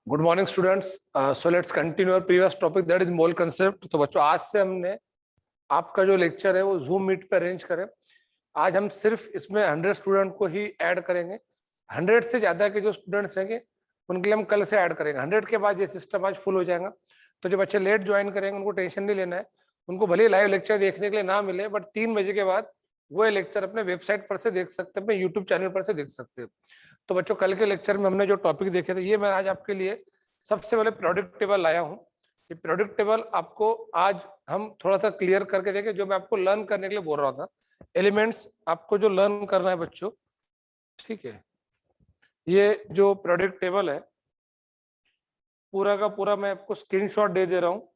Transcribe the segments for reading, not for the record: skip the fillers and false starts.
Good morning students. So let's continue our previous topic, that is mole concept. तो बच्चों, आज से हमने आपका जो लेक्चर है वो जूम मीट पे अरेंज करें। आज हम सिर्फ इसमें 100 स्टूडेंट को ही ऐड करेंगे। 100 से ज्यादा के जो स्टूडेंट्स रहेंगे उनके लिए हम कल से ऐड करेंगे। 100 के बाद ये सिस्टम आज फुल हो जाएगा। तो जो बच्चे लेट ज्वाइन करेंगे उनको टेंशन नहीं लेना है। उनको भले ही लाइव लेक्चर देखने के लिए ना मिले, बट 3 बजे के बाद वो लेक्चर अपने वेबसाइट पर से देख सकते हैं, अपने यूट्यूब चैनल पर से देख सकते हैं। तो बच्चों, कल के लेक्चर में हमने जो टॉपिक देखे थे, ये मैं आज आपके लिए सबसे पहले प्रोडक्ट टेबल लाया हूँ। ये प्रोडक्ट टेबल आपको आज हम थोड़ा सा क्लियर करके देखें, जो मैं आपको लर्न करने के लिए बोल रहा था। एलिमेंट्स आपको जो लर्न करना है बच्चों, ठीक है। ये जो प्रोडक्ट टेबल है पूरा का पूरा मैं आपको स्क्रीनशॉट दे दे रहा हूँ,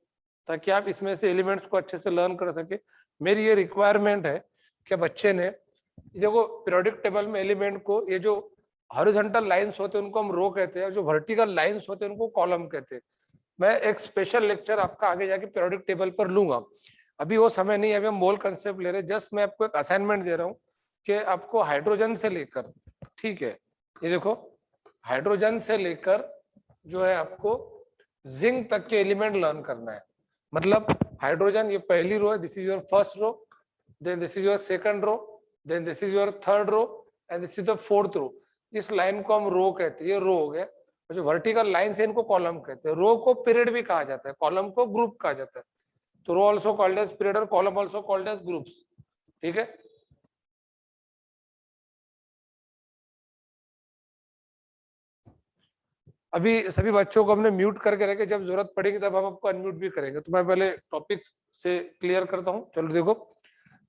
ताकि आप इसमें से एलिमेंट्स को अच्छे से लर्न कर सके। मेरी ये रिक्वायरमेंट है कि बच्चे ने देखो, प्रोडक्ट टेबल में एलिमेंट को, ये जो हॉरिजॉन्टल लाइंस होते हैं उनको हम रो कहते हैं, और जो वर्टिकल लाइंस होते हैं उनको कॉलम कहते हैं। मैं एक स्पेशल लेक्चर आपका आगे जाके प्रोडक्ट टेबल पर लूंगा, अभी वो समय नहीं है। अभी हम मोल कंसेप्ट ले रहे हैं। जस्ट मैं आपको एक असाइनमेंट दे रहा हूँ कि आपको हाइड्रोजन से लेकर, ठीक है, ये देखो, हाइड्रोजन से लेकर जो है आपको जिंक तक के एलिमेंट लर्न करना है। मतलब हाइड्रोजन ये पहली रो है, this is your first row, then this is your second row, then this is your third row, and this is the fourth row. इस लाइन को हम रो कहते हैं, ये रो हो गया। जो वर्टिकल लाइन से इनको कॉलम कहते हैं। रो को पीरियड भी कहा जाता है, कॉलम को ग्रुप कहा जाता है। तो रो ऑल्सो कॉल्ड एज पीरियड और column also called age groups, ठीक है। अभी सभी बच्चों को हमने म्यूट करके रखे, जब जरूरत पड़ेगी तब हम आपको अनम्यूट भी करेंगे। तो मैं पहले टॉपिक से क्लियर करता हूँ। चलो देखो,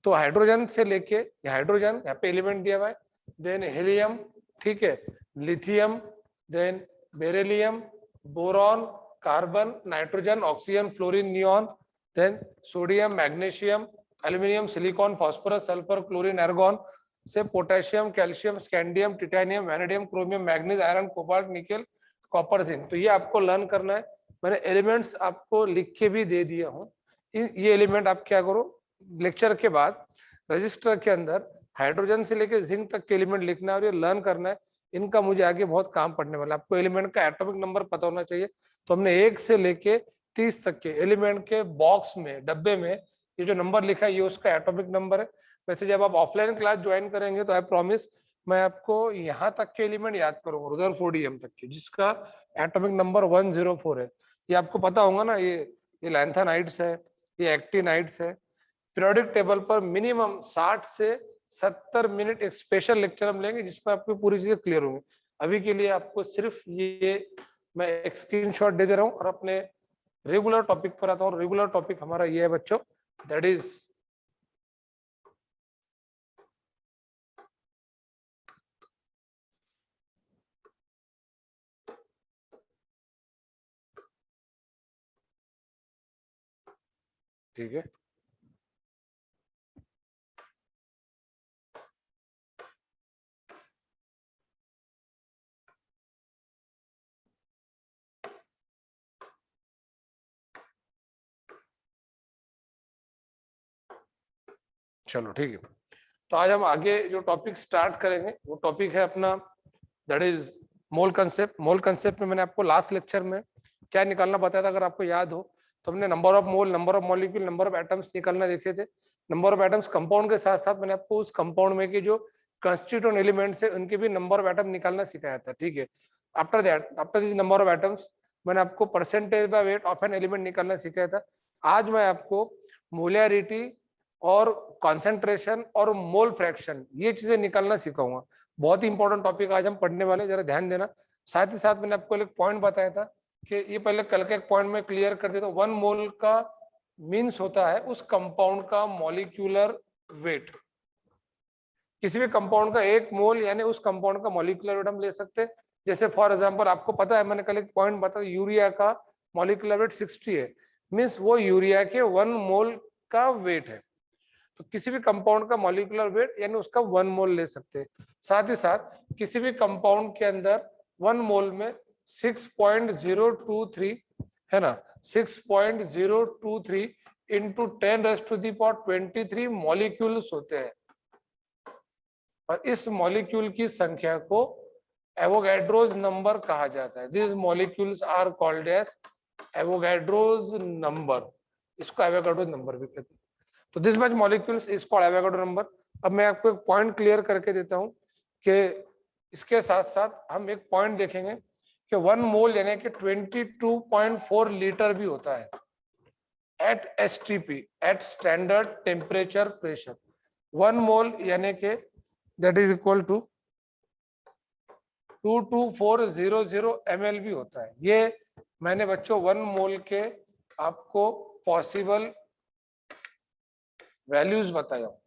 तो हाइड्रोजन से लेके, हाइड्रोजन यहाँ पे एलिमेंट दिया हुआ है, देन हेलियम, ठीक है, lithium, then beryllium, boron, carbon, nitrogen, oxygen, fluorine, neon, then sodium, magnesium, aluminium, silicon, phosphorus, sulphur, chlorine, argon से potassium, calcium, scandium, titanium, vanadium, chromium, manganese, iron, cobalt, nickel, copper, zinc. तो ये आपको learn करना है। मैंने elements आपको लिख के भी दे दिया हूँ। ये एलिमेंट आप क्या करो, लेक्चर के बाद रजिस्टर के अंदर हाइड्रोजन से लेकर जिंक तक के एलिमेंट लिखना है और ये लर्न करना है। इनका मुझे आगे बहुत काम पड़ने वाला है। आपको एलिमेंट का एटॉमिक नंबर पता होना चाहिए। तो हमने 1 से लेके 30 तक के एलिमेंट के बॉक्स में, डब्बे में, ये जो नंबर लिखा है ये उसका एटॉमिक नंबर है। वैसे जब आप ऑफलाइन क्लास ज्वाइन करेंगे तो आई प्रॉमिस मैं आपको यहाँ तक के एलिमेंट याद करूंगा, रुदरफोर्डियम तक के, जिसका एटॉमिक नंबर 104 है। ये आपको पता होगा ना। ये लैंथेनाइड्स है, ये एक्टिनाइड्स है। पीरियोडिक टेबल पर मिनिमम 60 से 70 मिनट एक स्पेशल लेक्चर हम लेंगे, जिसमें आपको पूरी चीजें क्लियर होंगी। अभी के लिए आपको सिर्फ ये मैं एक स्क्रीनशॉट दे दे रहा हूँ और अपने रेगुलर टॉपिक पर आता हूँ। रेगुलर टॉपिक हमारा ये है बच्चों, दैट इज ठीक है। चलो ठीक है। तो आज हम आगे जो टॉपिक स्टार्ट करेंगे वो टॉपिक है अपना, that is mole concept. Mole concept में मैंने आपको लास्ट लेक्चर में क्या निकालना बताया था, अगर आपको याद हो तो हमने number of mole, number of molecule, number of atoms निकालना देखे थे। नंबर ऑफ एटम्स कंपाउंड के साथ साथ मैंने आपको उस कंपाउंड में के जो कंस्टिट्यूएंट एलिमेंट्स है उनके भी नंबर ऑफ एटम निकालना सिखाया था, ठीक है। After that, after this number of atoms, मैंने आपको percentage by weight of an element निकालना सिखाया था। आज मैं आपको मोलियरिटी और कॉन्सेंट्रेशन और मोल फ्रैक्शन, ये चीजें निकालना सिखाऊंगा। बहुत ही इंपॉर्टेंट टॉपिक आज हम पढ़ने वाले, जरा ध्यान देना। साथ ही साथ मैंने आपको एक पॉइंट बताया था कि ये पहले कल के एक पॉइंट में क्लियर कर देता हूं। 1 मोल का मीन्स होता है उस कंपाउंड का मॉलिक्यूलर वेट। किसी भी कंपाउंड का 1 मोल यानी उस कंपाउंड का मॉलिक्यूलर वेट हम ले सकते हैं। जैसे फॉर एग्जांपल आपको पता है, मैंने कल एक पॉइंट बताया, यूरिया का मॉलिक्यूलर वेट 60 है, मीन्स वो यूरिया के 1 मोल का वेट है। तो किसी भी कंपाउंड का मॉलिक्यूलर वेट यानी उसका 1 मोल ले सकते हैं। साथ ही साथ किसी भी कंपाउंड के अंदर 1 मोल में 6.023 है ना, 6.023 इंटू 10⁻⁻23 मॉलिक्यूल्स होते हैं। और इस मॉलिक्यूल की संख्या को एवोगैड्रोज नंबर कहा जाता है। This molecules are called as Avogadro's number, इसको एवोगैड्रोज नंबर भी कहते हैं। तो this much molecules is called Avogadro number. अब मैं आपको एक पॉइंट क्लियर करके देता हूं कि इसके साथ साथ हम एक पॉइंट देखेंगे कि 1 मोल यानी कि 22.4 लीटर भी होता है at STP, at standard temperature pressure. 1 mole यानी कि that is equal to 22400 ml भी होता है। ये मैंने बच्चों 1 मोल के आपको पॉसिबल वैल्यूज बताया। अब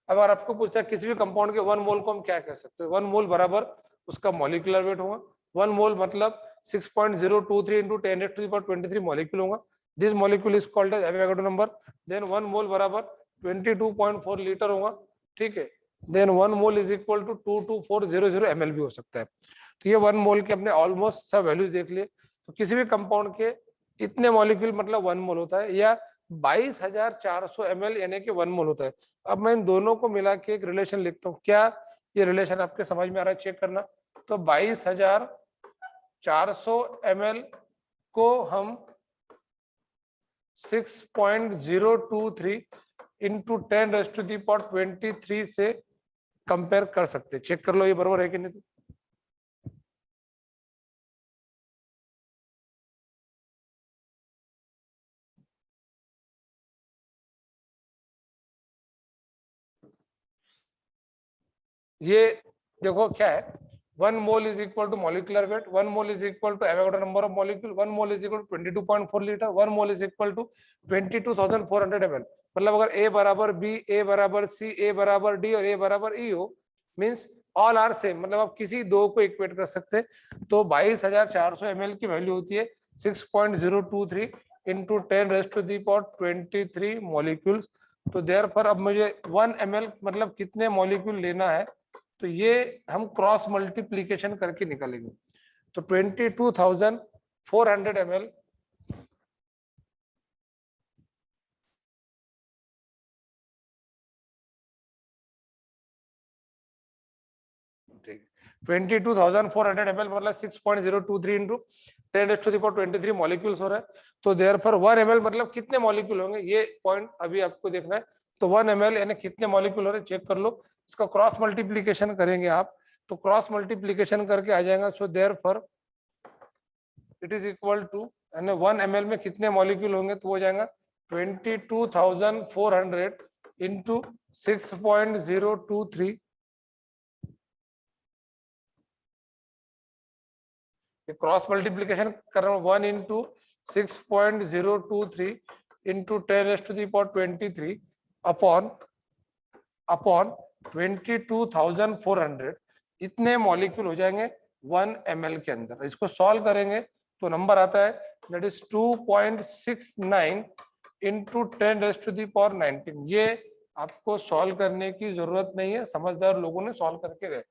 अगर आपको पूछता है किसी भी कंपाउंड के 1 मोल को हम क्या कह सकते हैं, 1 मोल बराबर उसका मॉलिक्यूलर वेट होगा। 1 मोल मतलब 6.023 into 10⁻23 मॉलिक्यूल होगा। This molecule is called as Avogadro number. Then 1 mole बराबर 22.4 लीटर होगा, ठीक है। Then 1 mole is equal to 22400 ml भी हो सकता है। तो ये 1 मोल के अपने ऑलमोस्ट सब वैल्यूज देख लिए। तो किसी भी कंपाउंड के इतने मॉलिक्यूल मतलब 1 मोल होता है, या 22,400 ml यानी कि 1 मोल होता है। अब मैं इन दोनों को मिला के एक रिलेशन लिखता हूँ। क्या ये रिलेशन आपके समझ में आ रहा है? चेक करना। तो 22,400 ml को हम 6.023 इंटू 10⁻23 से कंपेयर कर सकते। चेक कर लो ये बराबर है कि नहीं। ये देखो क्या है, 1 mole is equal to molecular weight, 1 mole is equal to Avogadro number of molecule, 1 mole is equal to 22.4 litre, 1 mole is equal to 22,400 ml। मतलब अगर ए बराबर बी, ए बराबर सी, ए बराबर डी और ए बराबर ई हो, मींस ऑल आर सेम, मतलब आप किसी दो को इक्वेट कर सकते हैं। तो 22,400 ml की वैल्यू होती है 6.023 इंटू 10⁻23 मॉलिक्यूल्स। तो देयरफॉर अब मुझे 1 ml मतलब कितने मॉलिक्यूल लेना है, तो ये हम क्रॉस मल्टीप्लीकेशन करके निकालेंगे। तो 22,400 ml ठीक, 22,400 ml मतलब 6.023 इंटू 10⁻23 मॉलिक्यूल्स हो रहा है। तो देयरफॉर 1 ml मतलब कितने मॉलिक्यूल होंगे, ये पॉइंट अभी आपको देखना है। तो 1 ml यानी कितने मॉलिक्यूल हो रहे हैं चेक कर लो। इसका क्रॉस मल्टीप्लीकेशन करेंगे आप, तो क्रॉस मल्टीप्लीकेशन करके आ जाएगा। So therefore it is equal to, यानी 1 ml में कितने मॉलिक्यूल होंगे, तो हो जाएगा 22,400 इंटू 6.023। क्रॉस मल्टीप्लीकेशन कर रहा हूँ, 1 इंटू 6.023 इंटू 10⁻23 अपॉन 22,400, इतने मॉलिक्यूल हो जाएंगे 1 ml के अंदर। इसको सॉल्व करेंगे तो नंबर आता है दैट इज 2.69 इंटू 10⁻19। ये आपको सॉल्व करने की जरूरत नहीं है, समझदार लोगों ने सॉल्व करके गए।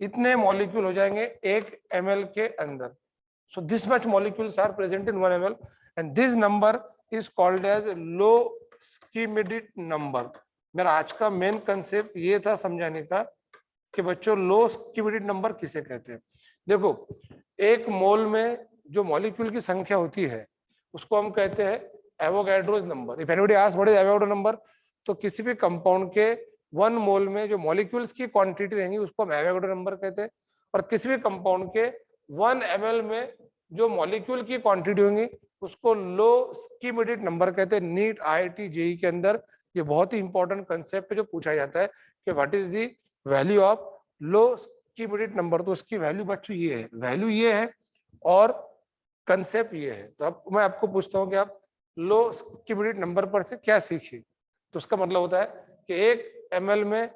इतने मॉलिक्यूल हो जाएंगे 1 ml के अंदर। So this much molecules are present in 1 ml and this number is called as low Schmidt number। मेरा आज का मेन कंसेप्ट ये था समझाने का कि बच्चों लो स्किमिडिट नंबर किसे कहते हैं। देखो, एक मोल में जो मॉलिक्यूल की संख्या होती है उसको हम कहते हैं Avogadro's number. If anybody asks what is Avogadro number, तो किसी भी कंपाउंड के 1 मोल में जो मॉलिक्यूल्स की क्वांटिटी रहेंगी उसको हम एवोगैड्रो नंबर कहते हैं। और किसी भी कंपाउंड के 1 ml में जो मॉलिक्यूल की क्वांटिटी होंगी उसको लो स्किमिडिट नंबर कहते हैं। नीट IIT JEE के अंदर ये बहुत ही इंपॉर्टेंट कंसेप्ट है जो पूछा जाता है कि what is the value of low Schmidt number. तो उसकी वैल्यू बच्चों ये है, वैल्यू ये है और कंसेप्ट ये है। तो अब मैं आपको पूछता हूँ कि आप लो स्किमिडिट नंबर पर से क्या सीखिए। तो उसका मतलब होता है कि 1 ml में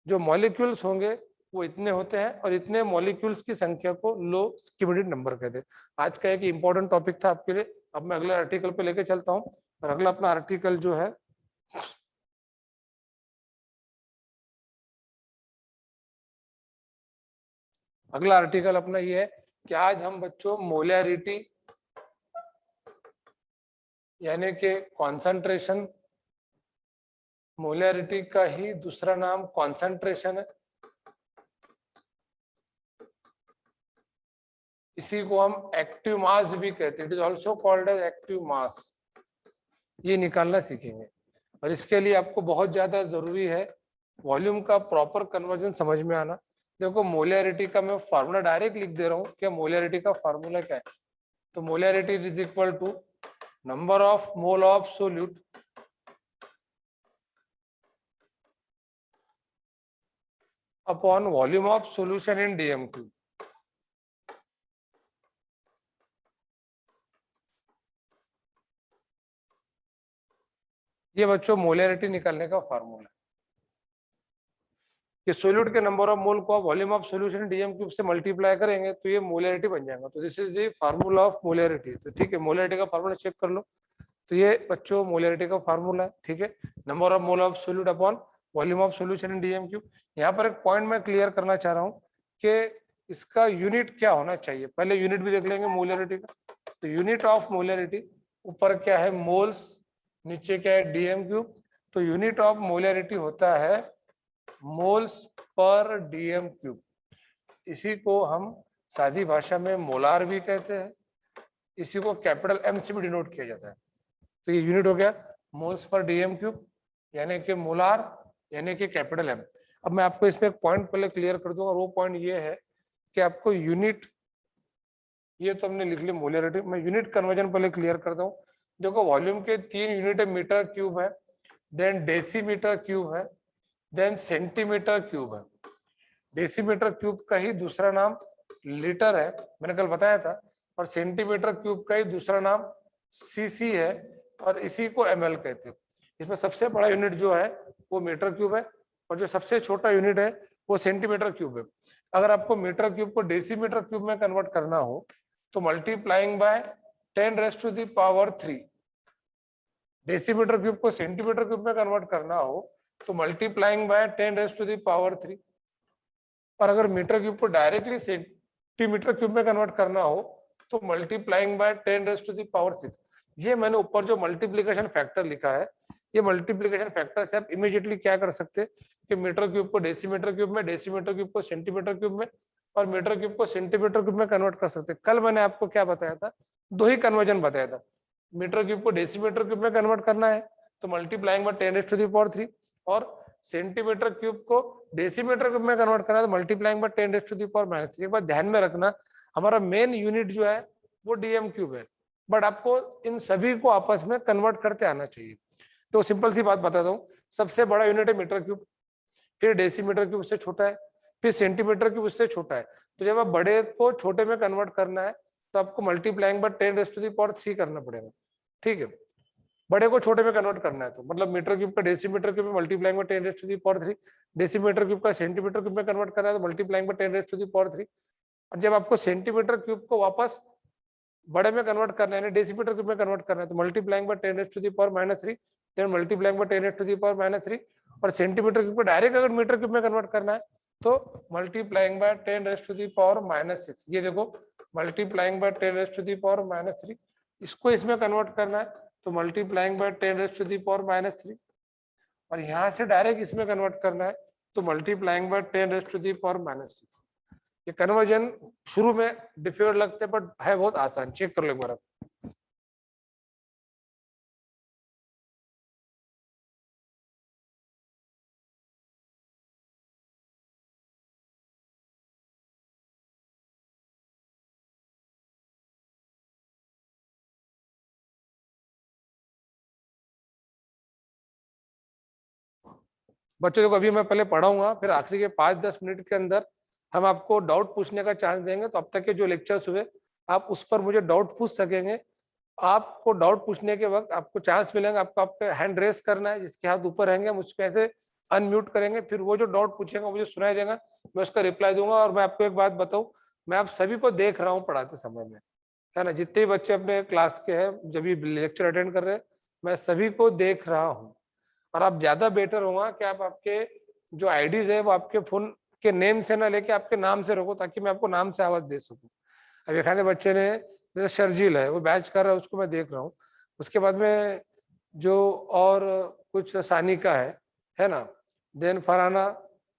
जो मॉलिक्यूल्स होंगे वो इतने होते हैं और इतने मॉलिक्यूल्स की संख्या को लो स्किमिडिट नंबर कहते हैं। आज का एक इंपॉर्टेंट टॉपिक था आपके लिए। अब मैं अगले आर्टिकल पे लेके चलता हूँ और अगला अपना आर्टिकल जो है अगला आर्टिकल अपना ये है कि आज हम बच्चों मोलैरिटी यानी कि कॉन्सेंट्रेशन, मोलैरिटी का ही दूसरा नाम कॉन्सेंट्रेशन है। इसी को हम एक्टिव मास भी कहते हैं, it is also called as active mass. ये निकालना सीखेंगे और इसके लिए आपको बहुत ज्यादा जरूरी है वॉल्यूम का प्रॉपर कन्वर्जन समझ में आना। देखो मोलैरिटी का मैं फार्मूला डायरेक्ट लिख दे रहा हूँ कि मोलैरिटी का फार्मूला क्या है। तो molarity is equal to number of mole of solute upon volume of solution in dm cube. ये बच्चों मोलैरिटी निकालने का फार्मूला है कि सोल्यूट के नंबर ऑफ मोल को volume of solution dm cube से मल्टीप्लाई करेंगे तो ये मोलैरिटी बन जाएगा। तो this is the formula of molarity. तो ठीक है, मोलैरिटी का फार्मूला चेक कर लो। तो ये बच्चों मोलैरिटी का फार्मूला है, ठीक है, number of mole of solute upon volume of solution in DM cube. यहाँ पर एक पॉइंट मैं क्लियर करना चाह रहा हूँ कि इसका यूनिट क्या होना चाहिए। पहले यूनिट भी देख लेंगे मोलैरिटी का। तो यूनिट ऑफ मोलैरिटी ऊपर क्या है मोल्स, नीचे क्या है डीएम क्यूब। तो यूनिट ऑफ मोलैरिटी होता है मोल्स पर डीएम क्यूब। इसी को हम सादी भाषा में मोलार भी कहते हैं, इसी को कैपिटल एम से भी डिनोट किया जाता है। तो ये यूनिट हो गया मोल्स पर डीएम क्यूब, यानी कि मोलार, यानी कि कैपिटल एम। अब मैं आपको इसमें एक पॉइंट पहले क्लियर कर दूंगा, वो पॉइंट ये है कि आपको यूनिट, ये तो हमने लिख लिया मोलैरिटी, मैं यूनिट कन्वर्जन पहले क्लियर करता हूँ। देखो वॉल्यूम के 3 यूनिट है, मीटर क्यूब है, देन डेसीमीटर क्यूब है, देन सेंटीमीटर क्यूब है। डेसीमीटर क्यूब का ही दूसरा नाम लीटर है, मैंने कल बताया था, और सेंटीमीटर क्यूब का ही दूसरा नाम सीसी है, और इसी को एमएल कहते हैं। इसमें सबसे बड़ा यूनिट जो है वो मीटर क्यूब है, और जो सबसे छोटा यूनिट है वो सेंटीमीटर क्यूब है। अगर आपको मीटर क्यूब को डेसीमीटर क्यूब में कन्वर्ट करना हो तो मल्टीप्लाइंग बाय 10⁻³ डेसीमीटर क्यूब को सेंटीमीटर क्यूब में कन्वर्ट करना हो तो मल्टीप्लाइंग बाय 10⁻³ और अगर मीटर क्यूब को डायरेक्टली सेंटीमीटर क्यूब में कन्वर्ट करना हो तो मल्टीप्लाइंग बाय 10⁻⁶। ये मैंने ऊपर जो मल्टीप्लिकेशन फैक्टर लिखा है, ये मल्टीप्लिकेशन फैक्टर से आप इमीडिएटली क्या कर सकते हैं कि मीटर क्यूब को डेसीमीटर क्यूब में, डेसीमीटर क्यूब को सेंटीमीटर क्यूब में, और मीटर क्यूब को सेंटीमीटर क्यूब में कन्वर्ट कर सकते हैं। कल मैंने आपको क्या बताया था, 2 ही कन्वर्जन बताया था। मीटर क्यूब को डेसीमीटर क्यूब में कन्वर्ट करना है तो मल्टीप्लाइंग बाय 10⁻3, और सेंटीमीटर क्यूब को डेसीमीटर क्यूब में कन्वर्ट करना है तो मल्टीप्लाइंग बाय 10⁻⁻3। एक बात ध्यान में रखना, हमारा मेन यूनिट जो है वो डीएम क्यूब है, बट आपको इन सभी को आपस में कन्वर्ट करते आना चाहिए। तो सिंपल सी बात बताता हूँ, सबसे बड़ा यूनिट है मीटर क्यूब, फिर डेसीमीटर क्यूब उससे छोटा है, फिर सेंटीमीटर क्यूब उससे छोटा है। तो जब आप बड़े को छोटे में कन्वर्ट करना है तो आपको मल्टीप्लाइंग बाय 10⁻³ करना पड़ेगा, ठीक है। बड़े को छोटे में कन्वर्ट करना है तो मतलब मीटर क्यूब का डेसीमीटर क्यूब में मल्टीप्लाइंग बाय 10⁻3, डेसीमीटर क्यूब का सेंटीमीटर क्यूब में कन्वर्ट करना है तो मल्टीप्लाइंग बाय 10⁻3। और जब आपको सेंटीमीटर क्यूब को वापस बड़े में कन्वर्ट करना है, डेसीमीटर क्यूब में कन्वर्ट करना है तो multiplying by 10⁻3, then multiplying by 10⁻3, और सेंटीमीटर क्यूब को डायरेक्ट अगर मीटर क्यूब में कन्वर्ट करना है तो मल्टीप्लाइंग बाय 10⁻6। ये देखो मल्टीप्लाइंग बाय 10⁻3, इसको इसमें कन्वर्ट करना है तो मल्टीप्लाइंग बाय 10⁻3, और यहाँ से डायरेक्ट इसमें कन्वर्ट करना है तो मल्टीप्लाइंग बाय 10⁻6। ये कन्वर्जन शुरू में डिफिकल्ट लगते हैं बट है बहुत आसान, चेक कर लो एक बार। बच्चों को अभी मैं पहले पढ़ाऊंगा, फिर आखिरी के 5-10 मिनट के अंदर हम आपको डाउट पूछने का चांस देंगे। तो अब तक के जो लेक्चर्स हुए आप उस पर मुझे डाउट पूछ सकेंगे। आपको डाउट पूछने के वक्त आपको चांस मिलेगा, आपको आपका हैंड रेस करना है, जिसके हाथ ऊपर रहेंगे हम उसको ऐसे अनम्यूट करेंगे, फिर वो जो डाउट पूछेगा मुझे सुनाई देगा, मैं उसका रिप्लाई दूंगा। और मैं आपको एक बात बताऊं, मैं आप सभी को देख रहा हूँ पढ़ाते समय में, है ना, जितने भी बच्चे अपने क्लास के हैं जब भी लेक्चर अटेंड कर रहे हैं मैं सभी को देख रहा हूँ। और आप ज्यादा बेटर होगा कि आप आपके जो आईडीज है वो आपके फोन के नेम से ना लेके आपके नाम से रखो, ताकि मैं आपको नाम से आवाज दे सकूं। अब एक आधे बच्चे ने, जैसे शर्जील है वो बैच कर रहा है उसको मैं देख रहा हूँ, उसके बाद में जो और कुछ सानिका है ना, देन फरहाना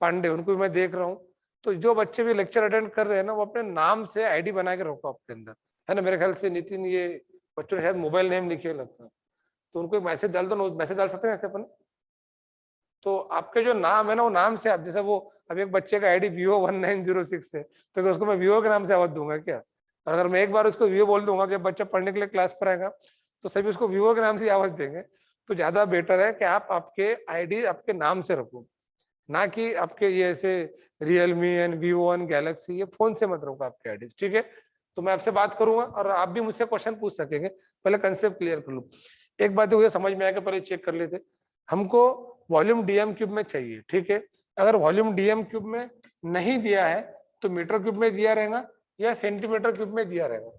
पांडे, उनको भी मैं देख रहा हूँ। तो जो बच्चे भी लेक्चर अटेंड कर रहे हैं ना, वो अपने नाम से आईडी बना के रखो आपके अंदर, है ना। मेरे ख्याल से नितिन, ये बच्चों ने शायद मोबाइल नेम लिखे हुए लगता है, तो उनको एक मैसेज डाल दो, मैसेज डाल सकते हैं ऐसे अपन। तो आपके जो नाम है ना, वो नाम से आप, जैसे वो अब एक बच्चे का आईडी VO1906 है, तो उसको मैं VO के नाम से आवाज दूंगा क्या? और अगर मैं एक बार उसको VO बोल दूंगा, जब बच्चा पढ़ने के लिए क्लास पर आएगा तो सभी उसको VO के नाम से आवाज देंगे। तो ज्यादा बेटर है कि आप आपके आईडी आपके नाम से रखो, ना कि आपके ये ऐसे रियलमी एंड Vivo गैलेक्सी, ये फोन से मत रखो आपके आईडी, ठीक है। तो मैं आपसे बात करूंगा और आप भी मुझसे क्वेश्चन पूछ सकेंगे, पहले कंसेप्ट क्लियर कर लो। एक बात मुझे समझ में आया, पहले चेक कर लेते, हमको वॉल्यूम डीएम क्यूब में चाहिए, ठीक है। अगर वॉल्यूम डीएम क्यूब में नहीं दिया है तो मीटर क्यूब में दिया रहेगा या सेंटीमीटर क्यूब में दिया रहेगा।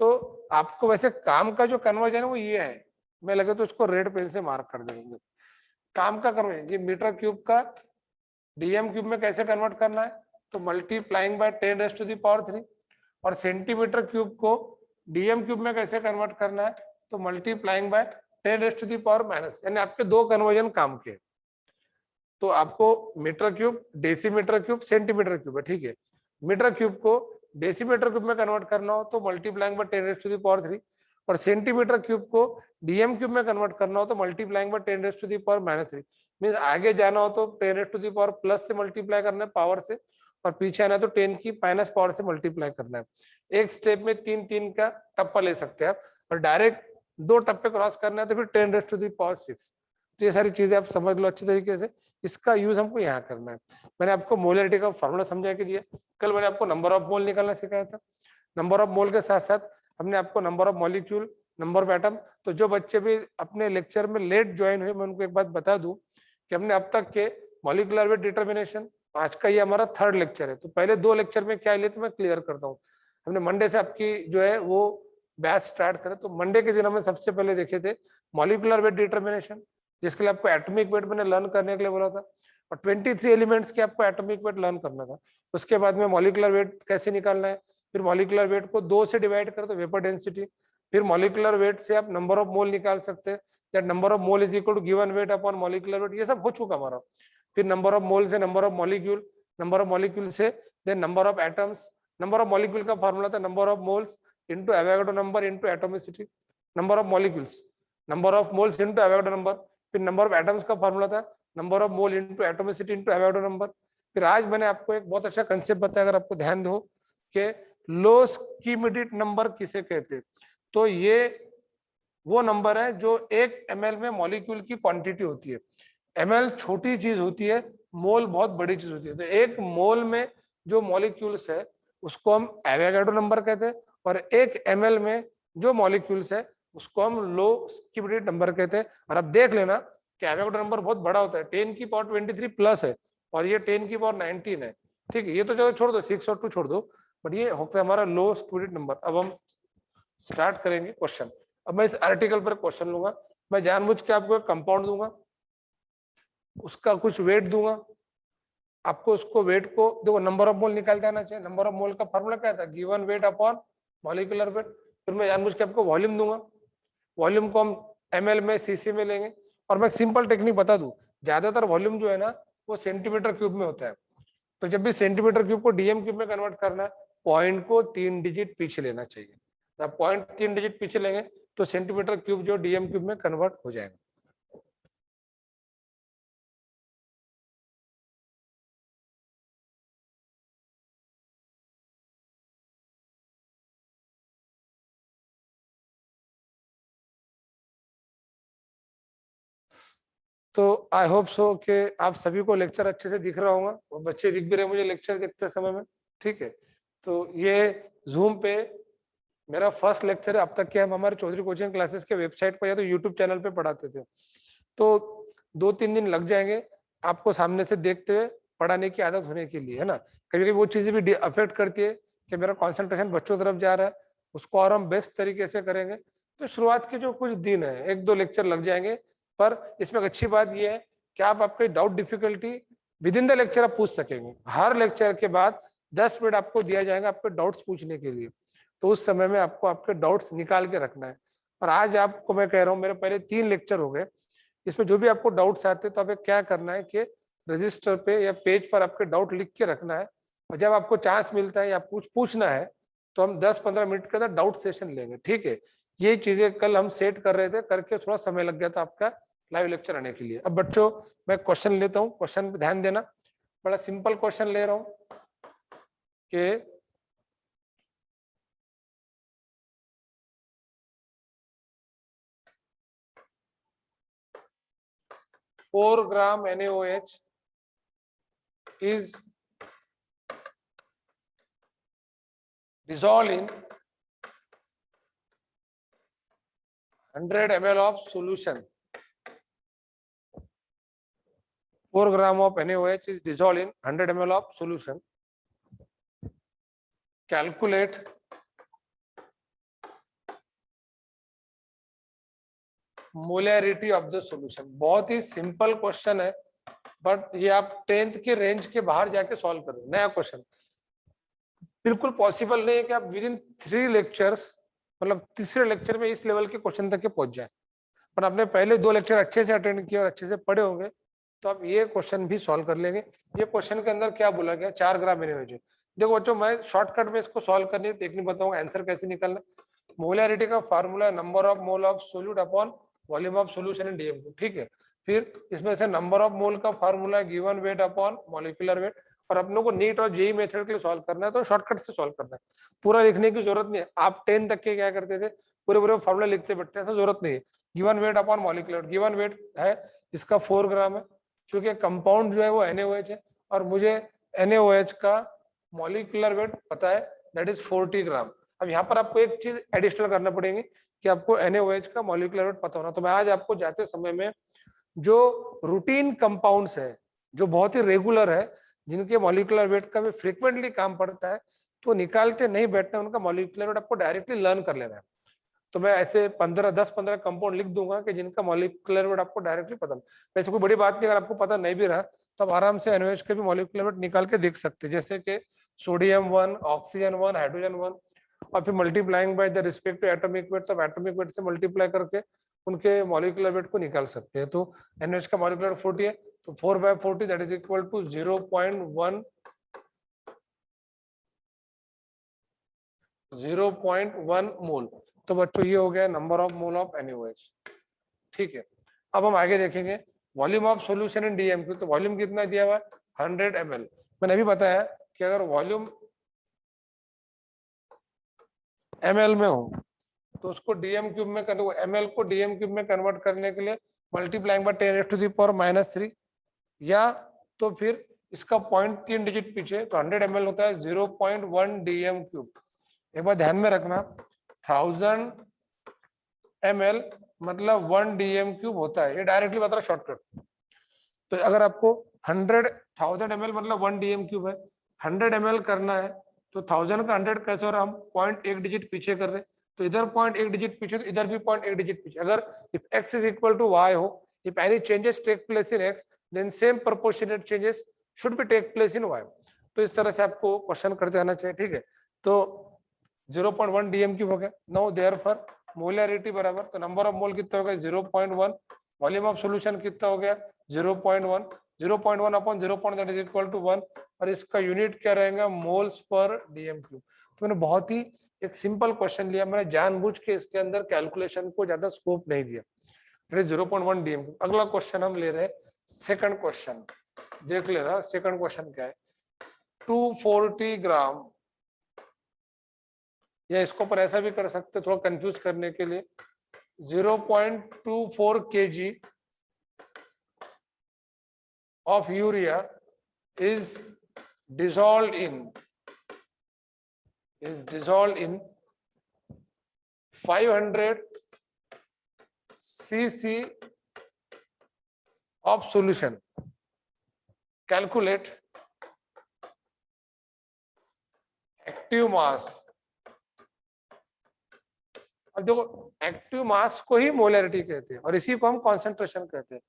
तो आपको वैसे काम का जो कन्वर्जन है वो ये है, मैं लगे तो उसको रेड पेन से मार्क कर देंगे। काम का कन्वर्जन ये मीटर क्यूब का डीएम क्यूब में कैसे कन्वर्ट करना है, तो मल्टीप्लाइंग बाय 10⁻³ और सेंटीमीटर क्यूब को डीएम क्यूब में कैसे कन्वर्ट करना है, तो मल्टीप्लाइंग बाय 10⁻⁻, यानी आपके दो कन्वर्जन काम के। तो आपको metre cube, decimetre cube, centimetre cube है, ठीक है। मीटर क्यूब को डेसीमीटर क्यूब में कन्वर्ट करना हो तो मल्टीप्लाइंग बाय 10⁻³ और सेंटीमीटर क्यूब को डीएम क्यूब में कन्वर्ट करना हो तो मल्टीप्लाइंग बाय 10⁻³ मींस आगे जाना हो तो 10⁻+ प्लस से मल्टीप्लाई करना है पावर से, और पीछे आना है तो 10 की माइनस पावर से मल्टीप्लाई करना है। एक स्टेप में 3 का टप्पा ले सकते हैं आप, और डायरेक्ट दो टप्पे क्रॉस करना है तो फिर 10⁻⁶। तो ये सारी चीजें आप समझ लो अच्छी तरीके से, इसका यूज हमको यहाँ करना है। मैंने आपको मोलरिटी का फॉर्मूला समझा के दिया, कल मैंने आपको नंबर ऑफ मोल निकालना सिखाया था। नंबर ऑफ मोल के साथ साथ हमने आपको number of molecule, number of atom. तो जो बच्चे भी अपने लेक्चर में लेट ज्वाइन हुए, मैं उनको एक बात बता दूं कि हमने अब तक के मॉलिक्यूलर वेट डिटर्मिनेशन, आज का ये हमारा 3rd लेक्चर है, तो पहले 2 लेक्चर में क्या लिए तो मैं क्लियर करता हूँ। हमने मंडे से आपकी जो है वो बैच स्टार्ट करे, तो मंडे के दिन हमने सबसे पहले देखे थे मॉलिक्यूलर वेट डिटर्मिनेशन, जिसके लिए आपको एटॉमिक वेट मैंने लर्न करने के लिए बोला था, और 23 एलिमेंट्स के आपको एटॉमिक वेट लर्न करना था। उसके बाद में मॉलिक्यूलर वेट कैसे निकालना है, फिर मॉलिक्यूलर वेट को 2 से डिवाइड करो तो वेपर डेंसिटी, फिर मॉलिक्यूलर वेट से आप नंबर ऑफ मोल निकाल सकते हैं, that number of mole is equal to given weight upon molecular weight, ये सब हो चुका हमारा। फिर नंबर ऑफ मोल से number of molecule, number of molecule से then number of atoms. Number of molecule का फॉर्मूला था number of moles into Avogadro number into atomicity, number of molecules, number of moles into Avogadro number. फिर number of atoms का formula था number of mole into atomicity into Avogadro number. फिर आज मैंने आपको एक बहुत अच्छा कंसेप्ट बताया, अगर आपको ध्यान दो, कि लो स्कीमेटिक नंबर किसे कहते हैं। तो ये वो नंबर है जो 1 ml में मॉलिक्यूल की क्वांटिटी होती है। ml छोटी चीज होती है, मोल बहुत बड़ी चीज होती है। तो 1 मोल में जो मॉलिक्यूल्स है उसको हम एवोगाड्रो नंबर कहते हैं, और 1 ml में जो मॉलिक्यूल्स है उसको हम लो स्कीमेटिक नंबर कहते हैं। और अब देख लेना कि एवोगाड्रो नंबर बहुत बड़ा होता है, 10 की पावर 23 प्लस है, और ये 10 की पावर 19 है, ठीक है। ये तो चलो छोड़ दो, 6 और 2 छोड़ दो, बट ये होता है हमारा लो स्कीमेटिक नंबर। अब हम स्टार्ट करेंगे क्वेश्चन। अब मैं इस आर्टिकल पर क्वेश्चन लूंगा, मैं जानबूझ के आपको एक कंपाउंड दूंगा, उसका कुछ वेट दूंगा आपको, उसको वेट को देखो नंबर ऑफ मोल निकाल के आना चाहिए। नंबर ऑफ मोल का फॉर्मूला क्या था, given weight upon molecular wait. फिर मैं जानबूझ के आपको वॉल्यूम दूंगा, वॉल्यूम को हम ml में cc में लेंगे। और मैं सिंपल टेक्निक बता दूं, ज्यादातर वॉल्यूम जो है ना वो सेंटीमीटर क्यूब में होता है, तो जब भी सेंटीमीटर क्यूब को डीएम क्यूब में कन्वर्ट करना है, पॉइंट को 3 डिजिट पीछे लेना चाहिए। जब पॉइंट 3 डिजिट पीछे लेंगे तो सेंटीमीटर क्यूब जो डीएम क्यूब में कन्वर्ट हो जाएगा। तो आई होप सो कि आप सभी को लेक्चर अच्छे से दिख रहा होगा, और बच्चे दिख भी रहे मुझे लेक्चर देखते समय में, ठीक है। तो ये जूम पे मेरा फर्स्ट लेक्चर है। अब तक के हम हमारे चौधरी कोचिंग क्लासेस के वेबसाइट पर या तो यूट्यूब चैनल पे पढ़ाते थे, तो 2-3 दिन लग जाएंगे आपको सामने से देखते हुए पढ़ाने की आदत होने के लिए, है ना। कभी कभी वो चीजें भी अफेक्ट करती है कि मेरा कंसंट्रेशन बच्चों तरफ जा रहा है, उसको और हम बेस्ट तरीके से करेंगे। तो शुरुआत के जो कुछ दिन है 1-2 लेक्चर लग जाएंगे, पर इसमें एक अच्छी बात यह है कि आप आपके doubt difficulty with in the lecture आप पूछ सकेंगे। हर लेक्चर के बाद 10 मिनट आपको दिया जाएगा आपके डाउट्स पूछने के लिए, तो उस समय में आपको आपके डाउट्स निकाल के रखना है। और आज आपको मैं कह रहा हूँ, मेरे पहले 3 लेक्चर हो गए, इसमें जो भी आपको डाउट्स आते हैं तो आप क्या करना है कि रजिस्टर पे या पेज पर आपके डाउट लिख के रखना है, और जब आपको चांस मिलता है या कुछ पूछना है तो हम 10-15 मिनट के अंदर डाउट सेशन लेंगे, ठीक है। ये चीजें कल हम सेट कर रहे थे, करके थोड़ा समय लग गया था आपका लाइव लेक्चर आने के लिए। अब बच्चों मैं क्वेश्चन लेता हूँ, क्वेश्चन पे ध्यान देना। बड़ा सिंपल क्वेश्चन ले रहा हूँ कि 4 ग्राम NaOH is dissolved in 100 ml of solution. 4 gram of NaOH is dissolved in 100 ml of solution. Calculate molarity of the solution. बहुत ही सिंपल क्वेश्चन है, बट ये आप 10th के रेंज के बाहर जाके सॉल्व करो। नया क्वेश्चन, बिल्कुल पॉसिबल नहीं है कि आप विद इन 3 लेक्चर्स, मतलब तीसरे लेक्चर में इस लेवल के क्वेश्चन तक के पहुंच जाए। पर आपने पहले 2 लेक्चर अच्छे से अटेंड किए और अच्छे से पढ़े होंगे तो आप ये क्वेश्चन भी सॉल्व कर लेंगे। ये क्वेश्चन के अंदर क्या बोला गया, 4 ग्राम NaOH। देखो बच्चों, मैं शॉर्टकट में इसको सॉल्व करने की टेक्निक बताऊंगा, आंसर कैसे निकालना। मोलैरिटी का formula number of mole of solute upon volume of solution in DM, ठीक है। फिर इसमें से नंबर ऑफ मोल का formula given weight upon molecular wait. और अपनों को नीट और जेई मेथड के लिए सॉल्व करना है तो शॉर्टकट से सॉल्व करना है, पूरा लिखने की जरूरत नहीं है। आप 10 तक के क्या करते थे, पूरे पूरे फार्मूला लिखते बैठते, ऐसा जरूरत नहीं है। Given weight upon molecular, given weight है इसका 4 ग्राम है, क्योंकि कंपाउंड जो है वो NaOH है और मुझे NaOH का मॉलिक्यूलर वेट पता है, दैट इज 40 ग्राम। अब यहाँ पर आपको एक चीज एडिशनल करना पड़ेगी कि आपको NaOH का मॉलिक्यूलर वेट पता होना। तो मैं आज आपको जाते समय में जो रूटीन कंपाउंड्स है, जो बहुत ही रेगुलर है, जिनके मॉलिक्यूलर वेट का भी फ्रीक्वेंटली काम पड़ता है, तो निकालते नहीं बैठना, उनका मॉलिक्यूलर वेट आपको डायरेक्टली लर्न कर लेना है। तो मैं ऐसे 10-15 कंपाउंड लिख दूंगा कि जिनका मॉलिक्यूलर वेट आपको डायरेक्टली पता नहीं। वैसे कोई बड़ी बात नहीं, अगर आपको पता नहीं भी रहा तो आप आराम से NaOH के भी मॉलिक्यूलर वेट निकाल के देख सकते हैं, जैसे कि सोडियम 1, ऑक्सीजन 1, हाइड्रोजन 1, और फिर multiplying by the respective atomic weight, तो एटॉमिक वेट से मल्टीप्लाई करके उनके मॉलिक्यूलर वेट को निकाल सकते हैं। तो NaOH का मॉलिक्यूलर 40 है, तो 4/40 दैट इज इक्वल टू 0.1 मोल। तो बच्चों ये हो गया number of mole of NaOH, ठीक है। अब हम आगे देखेंगे volume of solution in DMQ। तो वॉल्यूम कितना दिया हुआ है, 100 ml। मैंने अभी बताया कि अगर वॉल्यूम ml में हो तो उसको DM क्यूब में कर दो, ml को DM क्यूब में कन्वर्ट करने के लिए मल्टीप्लाइंग बाय 10⁻⁻⁻3, या तो फिर इसका 0.3 डिजिट पीछे, तो 100 ml होता है 0.1 DM क्यूब। एक बार ध्यान में रखना, 1000 ml मतलब 1 DM क्यूब होता है, ये डायरेक्टली बता रहा शॉर्टकट। तो अगर आपको 1000 ml मतलब 1 DM क्यूब है, 100 ml करना है तो 1000 का 100 कैसे हो रहा, हम 0.1 डिजिट पीछे कर रहे, तो इधर 0.1 डिजिट पीछे, तो इधर भी 0.1 डिजिट पीछे। अगर if x is equal to y हो, if any changes take place in x, then same proportionate changes should be take place in y। तो इस तरह से आपको क्वेश्चन करते आना चाहिए, ठीक है। तो 0.1 DM क्यूब हो गया। नाउ देयरफॉर मोलैरिटी बराबर, तो नंबर ऑफ मोल कितना हो गया 0.1, वॉल्यूम ऑफ सॉल्यूशन कितना हो गया 0.1, 0.1 upon 0.1 that is equal to 1, और इसका यूनिट क्या रहेगा, मोल्स पर DM क्यूब। तो मैंने बहुत ही एक सिंपल क्वेश्चन लिया, मैंने जानबूझ के इसके अंदर कैलकुलेशन को ज्यादा स्कोप नहीं दिया, 0.1 DM क्यूब। अगला क्वेश्चन हम ले रहे हैं, सेकंड क्वेश्चन देख लेना। सेकंड क्वेश्चन क्या है, 240 ग्राम, या इसको पर ऐसा भी कर सकते थोड़ा कंफ्यूज करने के लिए, 0.24 kg of urea is dissolved in 500 cc of solution. Calculate active mass। अब देखो, एक्टिव मास को ही मोलैरिटी कहते हैं और इसी को हम कॉन्सेंट्रेशन कहते हैं।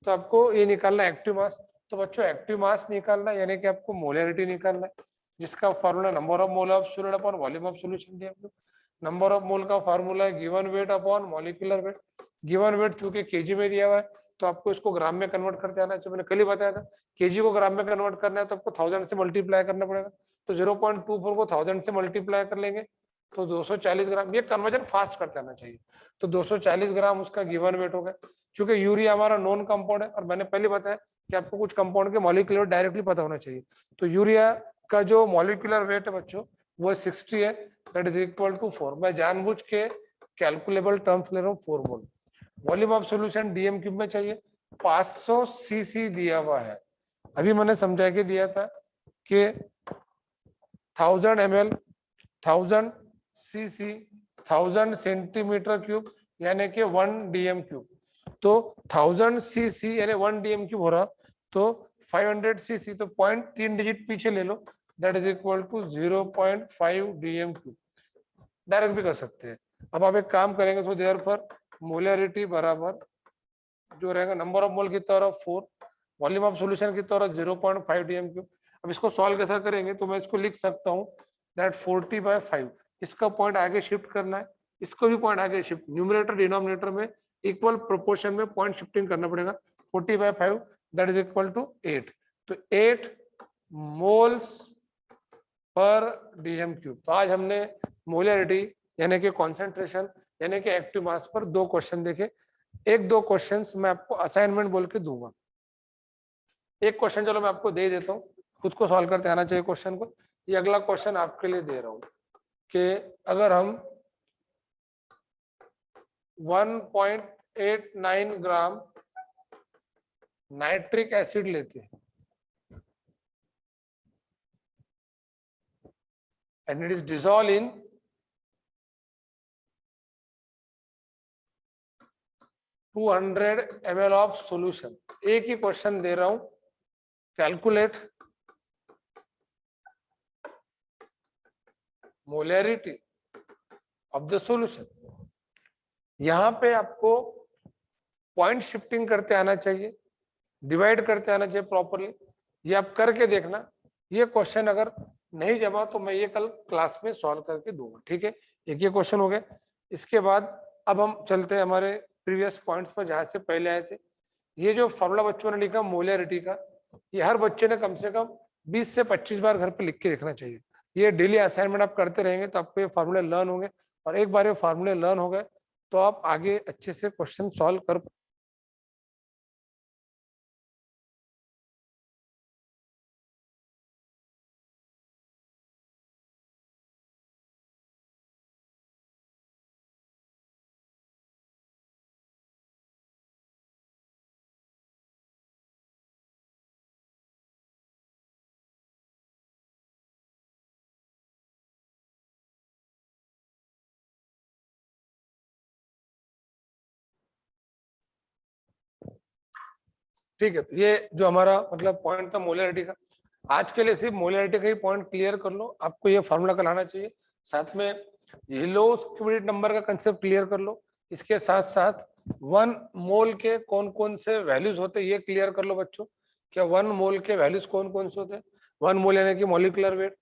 तो आपको ये निकालना है एक्टिव मास। तो बच्चों एक्टिव मास निकालना है, यानी कि आपको मोलैरिटी निकालना है, जिसका formula number of mole of solute upon volume of solution दिया। नंबर ऑफ मोल का फार्मूला है given weight upon molecular wait. Given weight चूंकि केजी में दिया हुआ है, तो आपको इसको ग्राम में कन्वर्ट करते आना चाहिए। मैंने कल ही बताया था केजी को ग्राम में कन्वर्ट करना है तो आपको 1000 से मल्टीप्लाई करना पड़ेगा। तो 0.24 को 1000 से मल्टीप्लाई कर लेंगे तो 240 ग्राम। ये कन्वर्जन फास्ट करते आना चाहिए। तो 240 ग्राम उसका गिवन वेट हो गया। क्योंकि यूरिया हमारा नॉन कंपाउंड है और मैंने पहले बताया कि आपको कुछ कंपाउंड के मॉलिक्यूलर डायरेक्टली पता होना चाहिए। तो यूरिया का जो मॉलिक्यूलर वेट है बच्चों वो 60 है, दैट इज इक्वल टू 4। मैं जानबूझ के कैलकुलेबल टर्म्स ले रहा हूँ 4 mole. Volume of solution dm cube में चाहिए, 500 सीसी दिया हुआ है। अभी मैंने समझा के दिया था कि 1000 ml 1000 सीसी 1000 सेंटीमीटर क्यूब यानी कि 1 डीएम क्यूब। तो 1000 सीसी यानी 1 डीएम क्यूब हो रहा, तो 500 सीसी तो 0.3 डिजिट पीछे ले लो, that is equal to 0.5 dm cube. Direct भी कर सकते हैं। अब आप एक काम करेंगे तो देयर पर मोलरिटी बराबर जो रहेगा नंबर ऑफ मोल की तरफ 4, वॉल्यूम ऑफ सॉल्यूशन की तरफ 0.5 डीएम क्यूब। अब इसको सॉल्व कैसा करेंगे तो मैं इसको लिख सकता हूँ दैट 40/5। इसका पॉइंट आगे शिफ्ट करना है, इसको भी पॉइंट आगे शिफ्ट, न्यूमरेटर डिनोमिनेटर में इक्वल प्रोपोर्शन में पॉइंट शिफ्टिंग करना पड़ेगा। 40/5 दैट इज इक्वल टू 8। तो 8 मोल्स पर डीएम क्यूब। तो आज हमने मोलरिटी यानी कि कॉन्सेंट्रेशन यानी कि एक्टिव मास पर 2 क्वेश्चन देखे। 1-2 क्वेश्चंस मैं आपको असाइनमेंट बोल के दूंगा। एक क्वेश्चन चलो मैं आपको दे देता हूँ, खुद को सॉल्व करते आना चाहिए क्वेश्चन को। ये अगला क्वेश्चन आपके लिए दे रहा हूँ कि अगर हम 1.89 ग्राम नाइट्रिक एसिड लेते हैं and it is dissolved in 200 ml of solution। एक ही क्वेश्चन दे रहा हूं, calculate molarity of the solution. यहां पे आपको पॉइंट शिफ्टिंग करते आना चाहिए, डिवाइड करते आना चाहिए प्रॉपरली। ये आप करके देखना। ये क्वेश्चन अगर नहीं जमा तो मैं ये कल क्लास में सॉल्व करके दूंगा, ठीक है। एक ये क्वेश्चन हो गया। इसके बाद अब हम चलते हैं हमारे प्रीवियस पॉइंट्स पर जहां से पहले आए थे। ये जो फॉर्मूला बच्चों ने लिखा मोलरिटी का, ये हर बच्चे ने कम से कम 20 से 25 बार घर पे लिख के देखना चाहिए। ये डेली असाइनमेंट आप करते रहेंगे तो आपको ये फार्मूले लर्न होंगे, और एक बार ये फार्मूले लर्न हो गए तो आप आगे अच्छे से क्वेश्चन सॉल्व कर। ठीक है, तो ये जो हमारा मतलब पॉइंट था मोलरिटी का, आज के लिए सिर्फ मोलरिटी का ही पॉइंट क्लियर कर लो। आपको ये फार्मूला कराना चाहिए, साथ में येलोस क्यूबिक नंबर का कंसेप्ट क्लियर कर लो। इसके साथ साथ 1 मोल के कौन कौन से वैल्यूज होते हैं ये क्लियर कर लो बच्चों। क्या 1 मोल के वैल्यूज कौन कौन से होते हैं? 1 मोल यानी कि मॉलिक्यूलर वेट,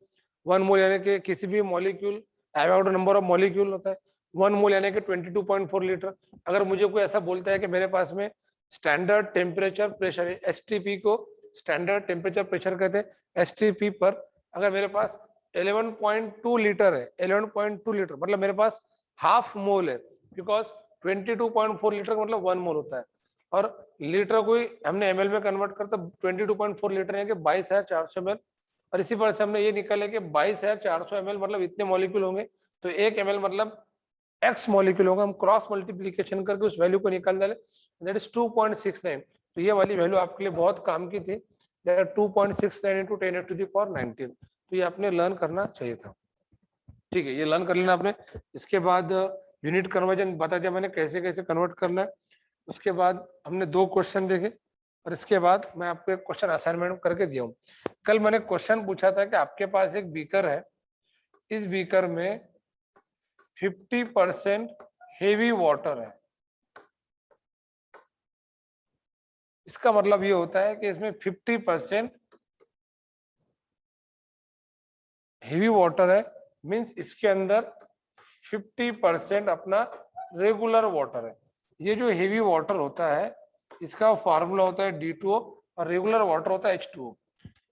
1 मोल यानी कि किसी भी molecule Avogadro number of molecule होता है, 1 मोल यानी कि 22.4 लीटर। अगर मुझे कोई ऐसा बोलता है कि मेरे पास में स्टैंडर्ड टेम्परेचर प्रेशर है, एसटीपी को स्टैंडर्ड टेम्परेचर प्रेशर कहते हैं, एसटीपी पर अगर मेरे पास 11.2 लीटर है, 11.2 लीटर मतलब मेरे पास हाफ मोल है, बिकॉज 22.4 लीटर मतलब 1 मोल होता है। और लीटर को ही हमने एमएल में कन्वर्ट करता, 22.4 लीटर है कि 22,400 ml। और इसी पर से हमने ये निकाला कि 22,400 ml मतलब इतने मॉलिक्यूल होंगे, तो 1 ml मतलब एक्स मॉलिक्यूल होगा। हम क्रॉस मल्टीप्लीकेशन करके उस वैल्यू को निकाल डाले, दैट इज 2.69। तो ये वाली वैल्यू आपके लिए बहुत काम की थी, दैट 2.69 into 10⁻⁹ तो ये आपने लर्न करना चाहिए था, ठीक है। ये लर्न कर लेना आपने। इसके बाद यूनिट कन्वर्जन बता दिया मैंने कैसे कैसे कन्वर्ट करना है। उसके बाद हमने 2 क्वेश्चन देखे, और इसके बाद मैं आपको एक क्वेश्चन असाइनमेंट करके दिया हूँ। कल मैंने क्वेश्चन पूछा था कि आपके पास एक बीकर है, इस बीकर में 50% हेवी वाटर है। इसका मतलब ये होता है कि इसमें 50% हेवी वाटर है, मींस इसके अंदर 50% अपना रेगुलर वाटर है। ये जो हेवी वाटर होता है इसका फॉर्मूला होता है D2O और रेगुलर वाटर होता है H2O।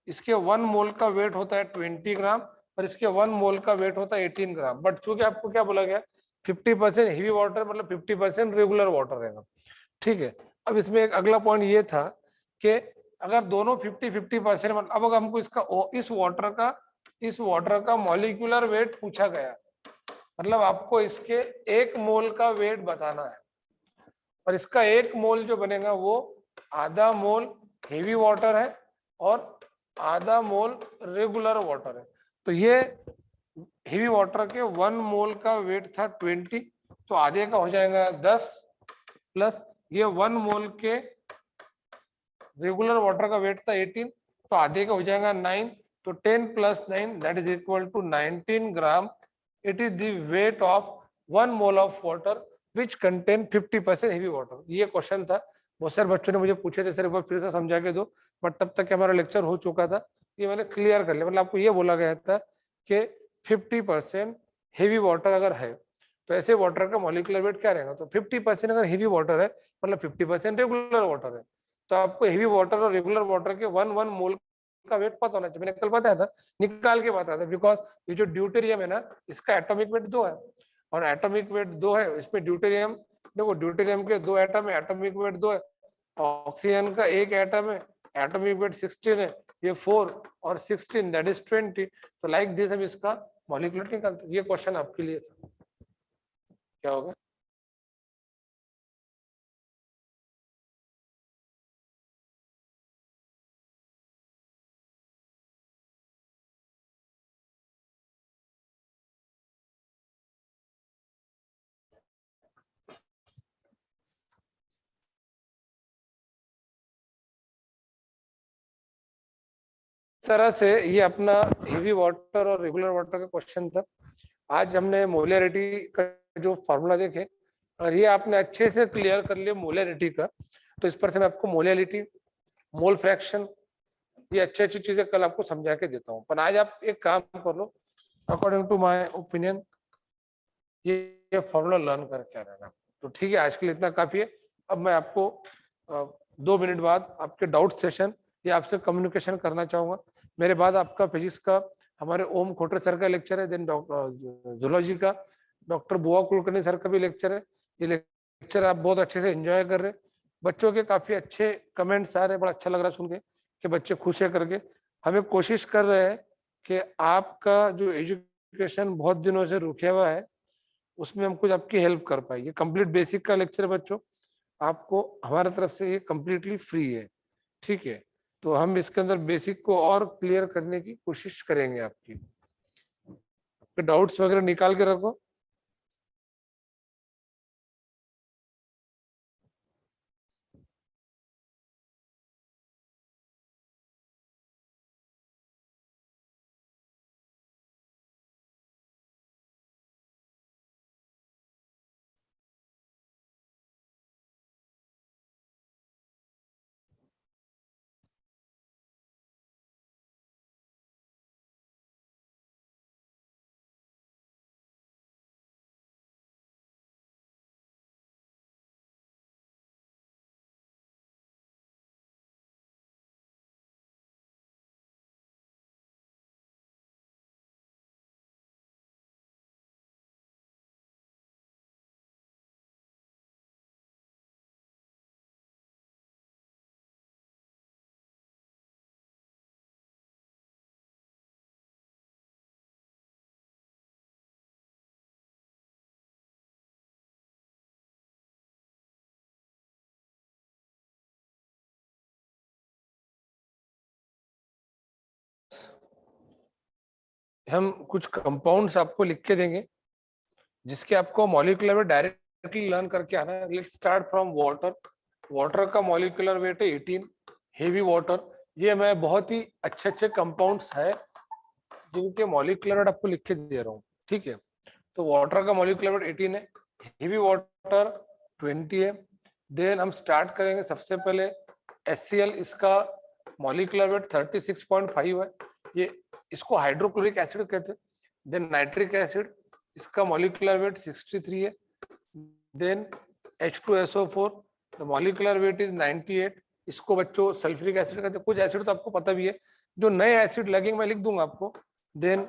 इसके 1 मोल का वेट होता है 20 ग्राम और इसके 1 मोल का वेट होता है 18 ग्राम। बट चूंकि आपको क्या बोला गया 50% हेवी वाटर मतलब 50% रेगुलर वाटर रहेगा, ठीक है। अब इसमें एक अगला पॉइंट ये था कि अगर दोनों 50-50% मतलब अब अगर हमको इस वाटर का मॉलिक्यूलर वेट पूछा गया, मतलब आपको इसके 1 मोल का वेट बताना है और इसका 1 मोल जो बनेगा वो आधा मोल हेवी वाटर है और आधा मोल रेगुलर वाटर है। तो ये हेवी वाटर के 1 मोल का वेट था 20, तो आधे का हो जाएगा 10 प्लस ये 1 मोल के रेगुलर वाटर का वेट था 18, तो आधे का हो जाएगा 9, तो 10 + 9 that is equal to 19 gram. It is the weight of 1 mole of water which contain 50% heavy water. ये क्वेश्चन था, बहुत सारे बच्चों ने मुझे पूछे थे सर एक बार फिर से समझा के दो, बट तब तक हमारा लेक्चर हो चुका था, ये मैंने क्लियर कर लिया। मतलब आपको ये बोला गया था कि 50% हेवी वाटर अगर है तो ऐसे वाटर का मॉलिक्यूलर वेट क्या रहेगा, तो 50% अगर हेवी वाटर है मतलब 50% रेगुलर वाटर है, तो आपको हेवी वाटर और रेगुलर वाटर के 1 मोल का वेट पता होना चाहिए। मैंने कल बताया था, निकाल के बताया था, बिकॉज ये जो ड्यूटेरियम है ना इसका एटॉमिक वेट 2 है और एटॉमिक वेट 2 है, इसमें ड्यूटेरियम देखो ड्यूटेरियम के 2 एटम है, एटॉमिक वेट 2 है, ऑक्सीजन का 1 एटम है, एटॉमिक वेट 16 है, ये 4 और 16 दैट इज 20। तो लाइक दिस हम इसका मॉलिक्यूलर निकालते हैं। ये क्वेश्चन आपके लिए था, क्या होगा इस तरह से ये अपना हेवी वाटर और रेगुलर वाटर का क्वेश्चन था। आज हमने मोलैरिटी का जो फॉर्मूला देखे, अगर ये आपने अच्छे से क्लियर कर लिया मोलैरिटी का, तो इस पर से मैं आपको मोलैरिटी, मोल फ्रैक्शन, ये अच्छी अच्छी चीजें कल आपको समझा के देता हूँ। पर आज आप एक काम कर लो, अकॉर्डिंग टू माय ओपिनियन ये फॉर्मूला लर्न करके आ रहना। तो ठीक है, आज के लिए इतना काफी है। अब मैं आपको 2 मिनट बाद आपके डाउट सेशन या आपसे कम्युनिकेशन करना चाहूंगा। मेरे बाद आपका फिजिक्स का हमारे ओम खोटर सर का लेक्चर है, देन जूलॉजी का डॉक्टर बुआ कुलकर्णी सर का भी लेक्चर है। ये लेक्चर आप बहुत अच्छे से एंजॉय कर रहे हैं, बच्चों के काफी अच्छे कमेंट्स आ रहे हैं, बड़ा अच्छा लग रहा है सुन के कि बच्चे खुश है करके। हमें कोशिश कर रहे हैं कि आपका जो एजुकेशन बहुत दिनों से रुके हुआ है उसमें हम कुछ आपकी हेल्प कर पाए। ये कंप्लीट बेसिक का लेक्चर बच्चों, आपको हमारे तरफ से ये कंप्लीटली फ्री है, ठीक है। तो हम इसके अंदर बेसिक को और क्लियर करने की कोशिश करेंगे। आपके डाउट्स वगैरह निकाल के रखो। हम कुछ कंपाउंड्स आपको लिख के देंगे जिसके आपको मॉलिक्यूलर वेट डायरेक्टली लर्न करके आना है। Let's start from water. Water का मॉलिक्यूलर वेट है 18। हेवी वाटर, ये मैं बहुत ही अच्छे अच्छे कंपाउंड्स है जिनके मॉलिक्यूलर वेट आपको लिख के दे रहा हूँ, ठीक है। तो वाटर का मॉलिक्यूलर वेट 18 है, हेवी वाटर 20 है। देन हम स्टार्ट करेंगे सबसे पहले HCl, इसका मॉलिक्यूलर वेट 36.5 है, ये इसको हाइड्रोक्लोरिक एसिड कहते हैं। देन नाइट्रिक एसिड, इसका मॉलिक्यूलर वेट 63 है। Then H2SO4, the molecular weight is 98। इसको बच्चों सल्फ्यूरिक एसिड कहते हैं। कुछ एसिड तो आपको पता भी है, जो नए एसिड लगेंगे मैं लिख दूंगा आपको। देन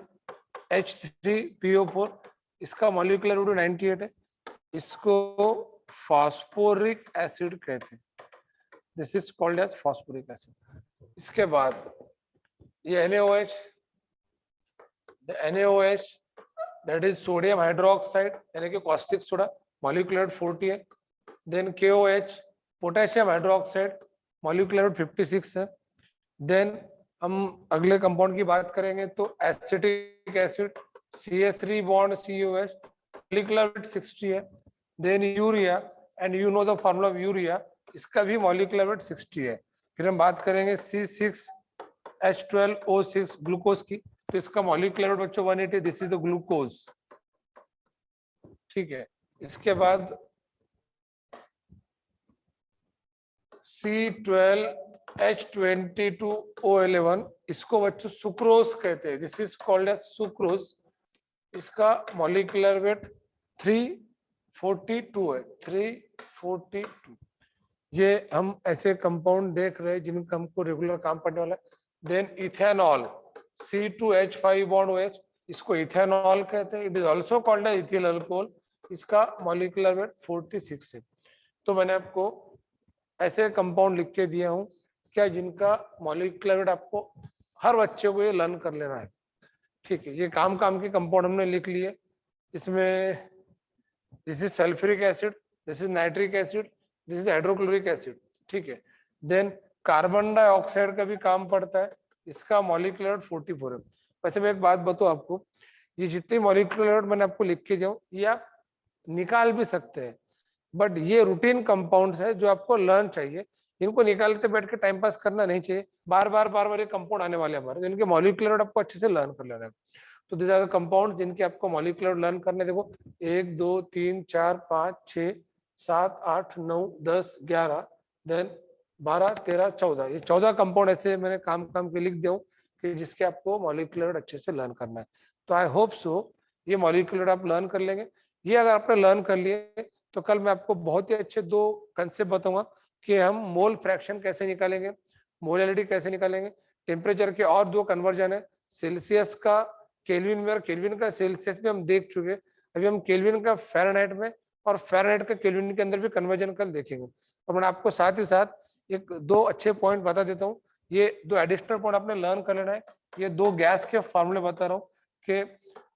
H3PO4, इसका मॉलिक्यूलर वेट 98 है, इसको फास्फोरिक एसिड कहते हैं। This is called as phosphoric acid. इसके बाद ये NaOH, the NaOH that is sodium hydroxide यानी कि caustic soda, molecular weight 40 है। then KOH potassium hydroxide, molecular weight 56 है। then हम अगले कंपाउंड की बात करेंगे तो acetic acid CH3 bond COH, molecular weight 60 है। then urea, and you know the formula of urea, इसका भी molecular weight 60 है। फिर हम बात करेंगे C6H12O6 ग्लूकोज की, तो इसका मॉलिक्यूलर वेट बच्चों 180, दिस इज द ग्लूकोज। ठीक है, इसके बाद C12H22O11, इसको बच्चों सुक्रोज कहते हैं, this is called as sucrose. इसका मॉलिक्यूलर वेट 342 है, 342। ये हम ऐसे कंपाउंड देख रहे हैं जिनका हमको रेगुलर काम पड़ने वाला है। Then ethanol C2H5 bond OH, इसको इथेनॉल कहते हैं, it is also called as ethyl alcohol, इसका मॉलिक्यूलर वेट 46 है। तो मैंने आपको ऐसे कंपाउंड लिख के दिया हूं क्या, जिनका मॉलिक्यूलर वेट आपको हर बच्चे को ये लर्न कर लेना है। ठीक है, ये काम के कंपाउंड हमने लिख लिए। इसमें this is sulphuric acid, this is nitric acid, this is hydrochloric acid. ठीक है, देन कार्बन डाइऑक्साइड का भी काम पड़ता है, इसका मॉलिक्यूलर वेट 44 है। वैसे मैं एक बात बताऊं आपको, ये जितने मॉलिक्यूलर वेट मैंने आपको लिख के जाऊं ये आप निकाल भी सकते हैं, बट ये रूटीन कंपाउंड्स है जो आपको लर्न चाहिए। इनको निकालते बैठ के टाइम पास करना नहीं चाहिए, बार बार ये कंपाउंड आने वाले हमारे, जिनके मॉलिक्यूलर वेट आपको अच्छे से लर्न कर लेना है। तो दिस आर द कंपाउंड जिनके आपको मॉलिक्यूलर लर्न करने, देखो 1 2 3 4 5 6 7 8 9 10 11 देन 12 13 14, ये 14 कंपाउंड ऐसे मैंने काम के लिख दिया कि जिसके आपको मॉलिक्यूलर अच्छे से लर्न करना है। तो आई होप सो ये मॉलिक्यूलर आप लर्न कर लेंगे। ये अगर आपने लर्न कर लिए तो कल मैं आपको बहुत ही अच्छे 2 कंसेप्ट बताऊंगा कि हम मोल फ्रैक्शन कैसे निकालेंगे, मोलैलिटी कैसे निकालेंगे, टेम्परेचर के और 2 कन्वर्जन है, सेल्सियस का केल्विन में और केल्विन का सेल्सियस में हम देख चुके। अभी हम केल्विन का फ़ारेनहाइट में और फ़ारेनहाइट का केल्विन के अंदर भी कन्वर्जन कल देखेंगे। और मैं आपको साथ ही साथ एक 2 अच्छे पॉइंट बता देता हूँ, ये 2 एडिशनल पॉइंट आपने लर्न कर लेना है। ये 2 गैस के फॉर्मूले बता रहा हूँ कि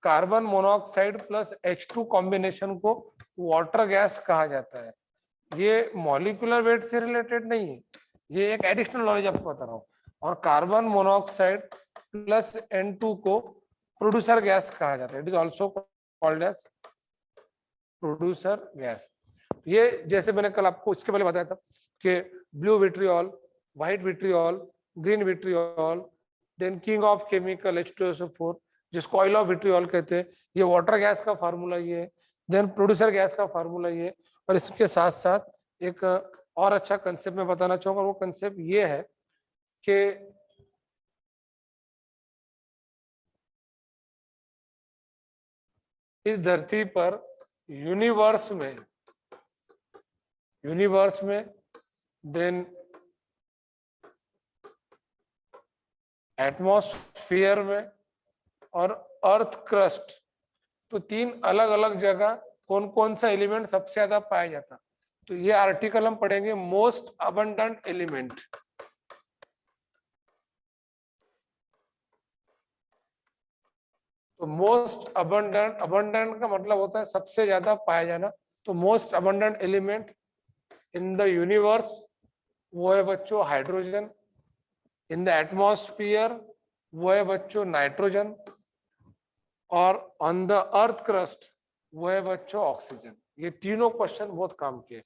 carbon monoxide plus H2 combination को वाटर गैस कहा जाता है। ये मॉलिक्यूलर वेट से रिलेटेड नहीं है, ये एक एडिशनल नॉलेज आपको बता रहा हूँ। और कार्बन मोनोऑक्साइड प्लस N2 को प्रोड्यूसर गैस कहा जाता है, it is also called as producer gas. ये जैसे मैंने कल आपको इसके पहले बताया था कि blue vitriol, white vitriol, green vitriol, then king of chemical H2SO4 जिसको ऑयल ऑफ विट्रियोल कहते हैं, ये वाटर गैस का फार्मूला ये है। देन प्रोड्यूसर गैस का फार्मूला ये, और इसके साथ साथ एक और अच्छा कंसेप्ट मैं बताना चाहूंगा, वो कंसेप्ट ये है कि इस धरती पर यूनिवर्स में देन एटमॉस्फेयर में और अर्थ क्रस्ट, तो 3 अलग अलग जगह कौन कौन सा एलिमेंट सबसे ज्यादा पाया जाता। तो ये आर्टिकल हम पढ़ेंगे मोस्ट अबंडेंट एलिमेंट। तो मोस्ट अबंडेंट का मतलब होता है सबसे ज्यादा पाया जाना। तो most abundant element in the universe वो है बच्चों हाइड्रोजन, इन द एटमॉस्फेयर वो है बच्चों नाइट्रोजन, और ऑन द अर्थ क्रस्ट वो है बच्चों ऑक्सीजन। ये तीनों क्वेश्चन बहुत काम किए।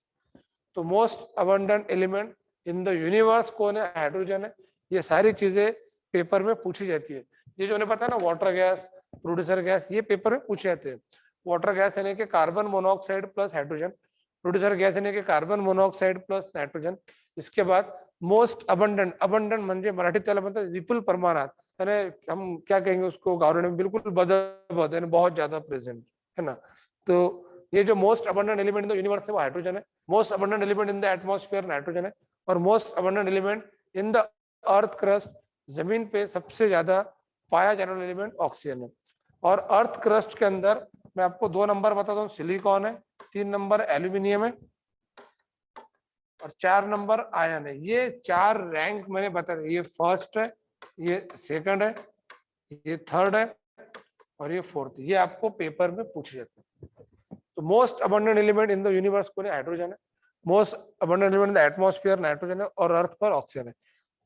तो most abundant element in the universe कौन है, हाइड्रोजन है। ये सारी चीजें पेपर में पूछी जाती है। ये जो उन्हें पता है ना, वाटर गैस, प्रोड्यूसर गैस, ये पेपर में पूछे जाते हैं। वाटर गैस यानी कि carbon monoxide plus hydrogen, producer gas यानी कि कार्बन मोनोऑक्साइड प्लस नाइट्रोजन। इसके बाद मोस्ट अबंडेंट म्हणजे मराठी त्याला म्हणतात विपुल प्रमाणात, यानी हम क्या कहेंगे उसको गावरान में बिल्कुल बहुत ज्यादा प्रेजेंट है ना। तो ये जो most abundant element in the universe है वो हाइड्रोजन है, most abundant element in the atmosphere nitrogen है, और most abundant element in the earth crust, जमीन पे सबसे ज्यादा पाया जाने वाला एलिमेंट ऑक्सीजन है। और अर्थ क्रस्ट के अंदर मैं आपको 2 नंबर बताता हूँ, सिलिकॉन है, 3 नंबर एल्यूमिनियम है, और 4 नंबर आयन है। ये 4 रैंक मैंने बता दिया, ये फर्स्ट है, ये सेकंड है, ये थर्ड है, और ये फोर्थ। ये आपको पेपर में पूछे जाते हैं। तो most abundant element in the universe को हाइड्रोजन है, most abundant element in the atmosphere nitrogen है, और अर्थ पर ऑक्सीजन है।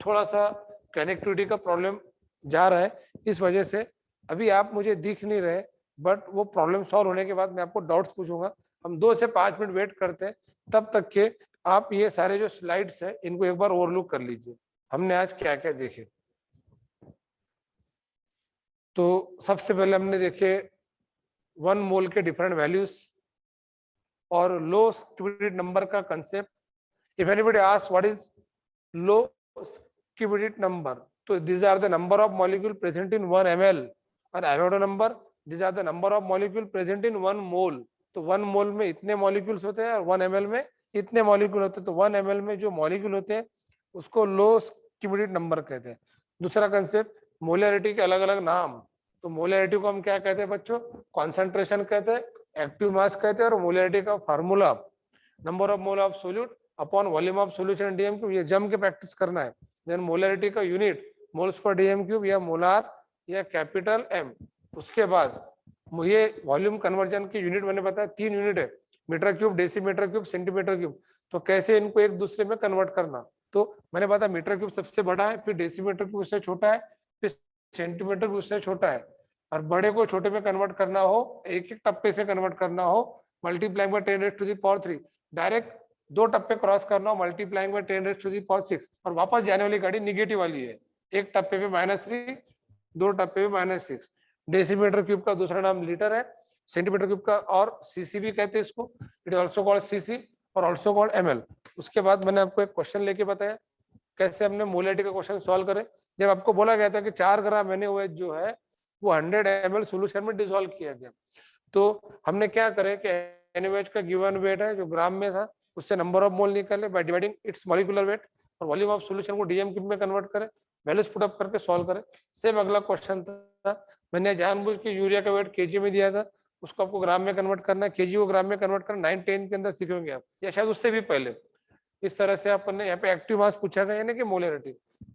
थोड़ा सा कनेक्टिविटी का प्रॉब्लम जा रहा है, इस वजह से अभी आप मुझे दिख नहीं रहे, बट वो प्रॉब्लम सॉल्व होने के बाद मैं आपको डाउट्स पूछूंगा। हम 2 से 5 मिनट वेट करते हैं, तब तक के आप ये सारे जो स्लाइड्स हैं इनको एक बार ओवरलुक कर लीजिए, हमने आज क्या क्या देखे। तो सबसे पहले हमने देखे 1 मोल के डिफरेंट वैल्यूज और लो क्यूबिक नंबर का concept. If anybody asks what is low cubic number, तो these are the number of molecule present in 1 ml, और Avogadro number these are the number of molecule present in 1 mole। तो 1 मोल में इतने molecules होते हैं और 1 ml में इतने मॉलिक्यूल होते हैं। तो 1 ml में जो मॉलिक्यूल होते हैं उसको लो क्यूबिक नंबर कहते हैं। दूसरा कंसेप्ट, मोलैरिटी के अलग अलग नाम। तो मोलैरिटी को हम क्या कहते हैं बच्चों? कॉन्सेंट्रेशन कहते हैं, एक्टिव मास कहते हैं, और मोलैरिटी का formula number of mole of solute upon volume of solution dm cube. ये जम के प्रैक्टिस करना है। देन मोलैरिटी का unit moles per DM cube या मोलार या कैपिटल एम। उसके बाद ये वॉल्यूम कन्वर्जन की यूनिट मैंने बताया 3 यूनिट है, metre cube, decimetre cube, centimetre cube. तो कैसे इनको एक दूसरे में कन्वर्ट करना, तो मैंने बताया मीटर क्यूब सबसे बड़ा है, फिर डेसीमीटर क्यूब उससे छोटा है, फिर सेंटीमीटर क्यूब उससे छोटा है। और बड़े को छोटे में कन्वर्ट करना हो, एक एक टप्पे से कन्वर्ट करना हो, मल्टीप्लाइंग बाय 10⁻⁴, डायरेक्ट 2 टप्पे क्रॉस करना हो, मल्टीप्लाइंग बाय 10⁻⁶, और वापस जाने वाली गाड़ी निगेटिव वाली है, एक टप्पे पे -3, 2 टप्पे पे -6। डेसीमीटर क्यूब का दूसरा नाम लीटर है, सेंटीमीटर क्यूब का और सीसी भी कहते हैं इसको, it is also called CC और आल्सो कॉल्ड एमएल। उसके बाद मैंने आपको एक क्वेश्चन लेके बताया कैसे हमने मोलैरिटी का क्वेश्चन सॉल्व करे। जब आपको बोला गया था कि 4 ग्राम NaOH जो है वो 100 ml सोल्यूशन में डिसॉल्व किया गया, तो हमने क्या करे कि NaOH का गिवन वेट है जो ग्राम में था, उससे नंबर ऑफ मोल निकाले by dividing it's molecular weight, और वॉल्यूम ऑफ सॉल्यूशन को डीएम क्यूब में कन्वर्ट करे, वैल्यूज पुट अप करके सॉल्व करे। सेम अगला क्वेश्चन था, मैंने जानबूझ के यूरिया का वेट केजी में दिया था, उसको आपको ग्राम में कन्वर्ट करना है, केजी को ग्राम में कन्वर्ट करना 9-10 के अंदर सीखेंगे आप, या शायद उससे भी पहले। इस तरह से अपन ने यहाँ पे एक्टिव मास पूछा गया, यानी कि मोलैरिटी।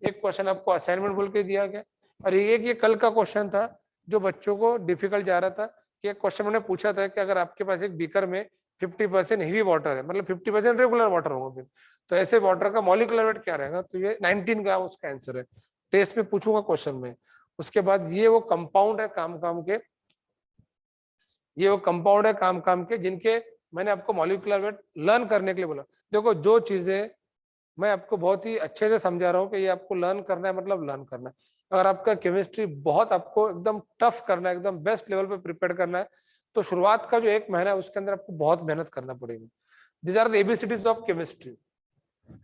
एक क्वेश्चन आपको असाइनमेंट बोल के दिया गया, और एक ये कल का क्वेश्चन था जो बच्चों को डिफिकल्ट जा रहा था, कि एक क्वेश्चन मैंने पूछा था कि अगर आपके पास एक बीकर में 50% हेवी वाटर है, मतलब 50% रेगुलर वाटर होगा, फिर तो ऐसे वाटर का मॉलिक्यूलर वेट क्या रहेगा? तो ये 19 ग्राम उसका आंसर है। टेस्ट में पूछूंगा क्वेश्चन में। उसके बाद ये वो कंपाउंड है काम काम के, ये वो कंपाउंड है काम काम के जिनके मैंने आपको मॉलिक्यूलर वेट लर्न करने के लिए बोला। देखो जो चीजें मैं आपको बहुत ही अच्छे से समझा रहा हूँ कि ये आपको लर्न करना है, मतलब लर्न करना है। अगर आपका केमिस्ट्री बहुत आपको एकदम टफ करना है, एकदम बेस्ट लेवल पे प्रिपेयर करना है, तो शुरुआत का जो 1 महीना है उसके अंदर आपको बहुत मेहनत करना पड़ेगी। This are the ABCDs of chemistry,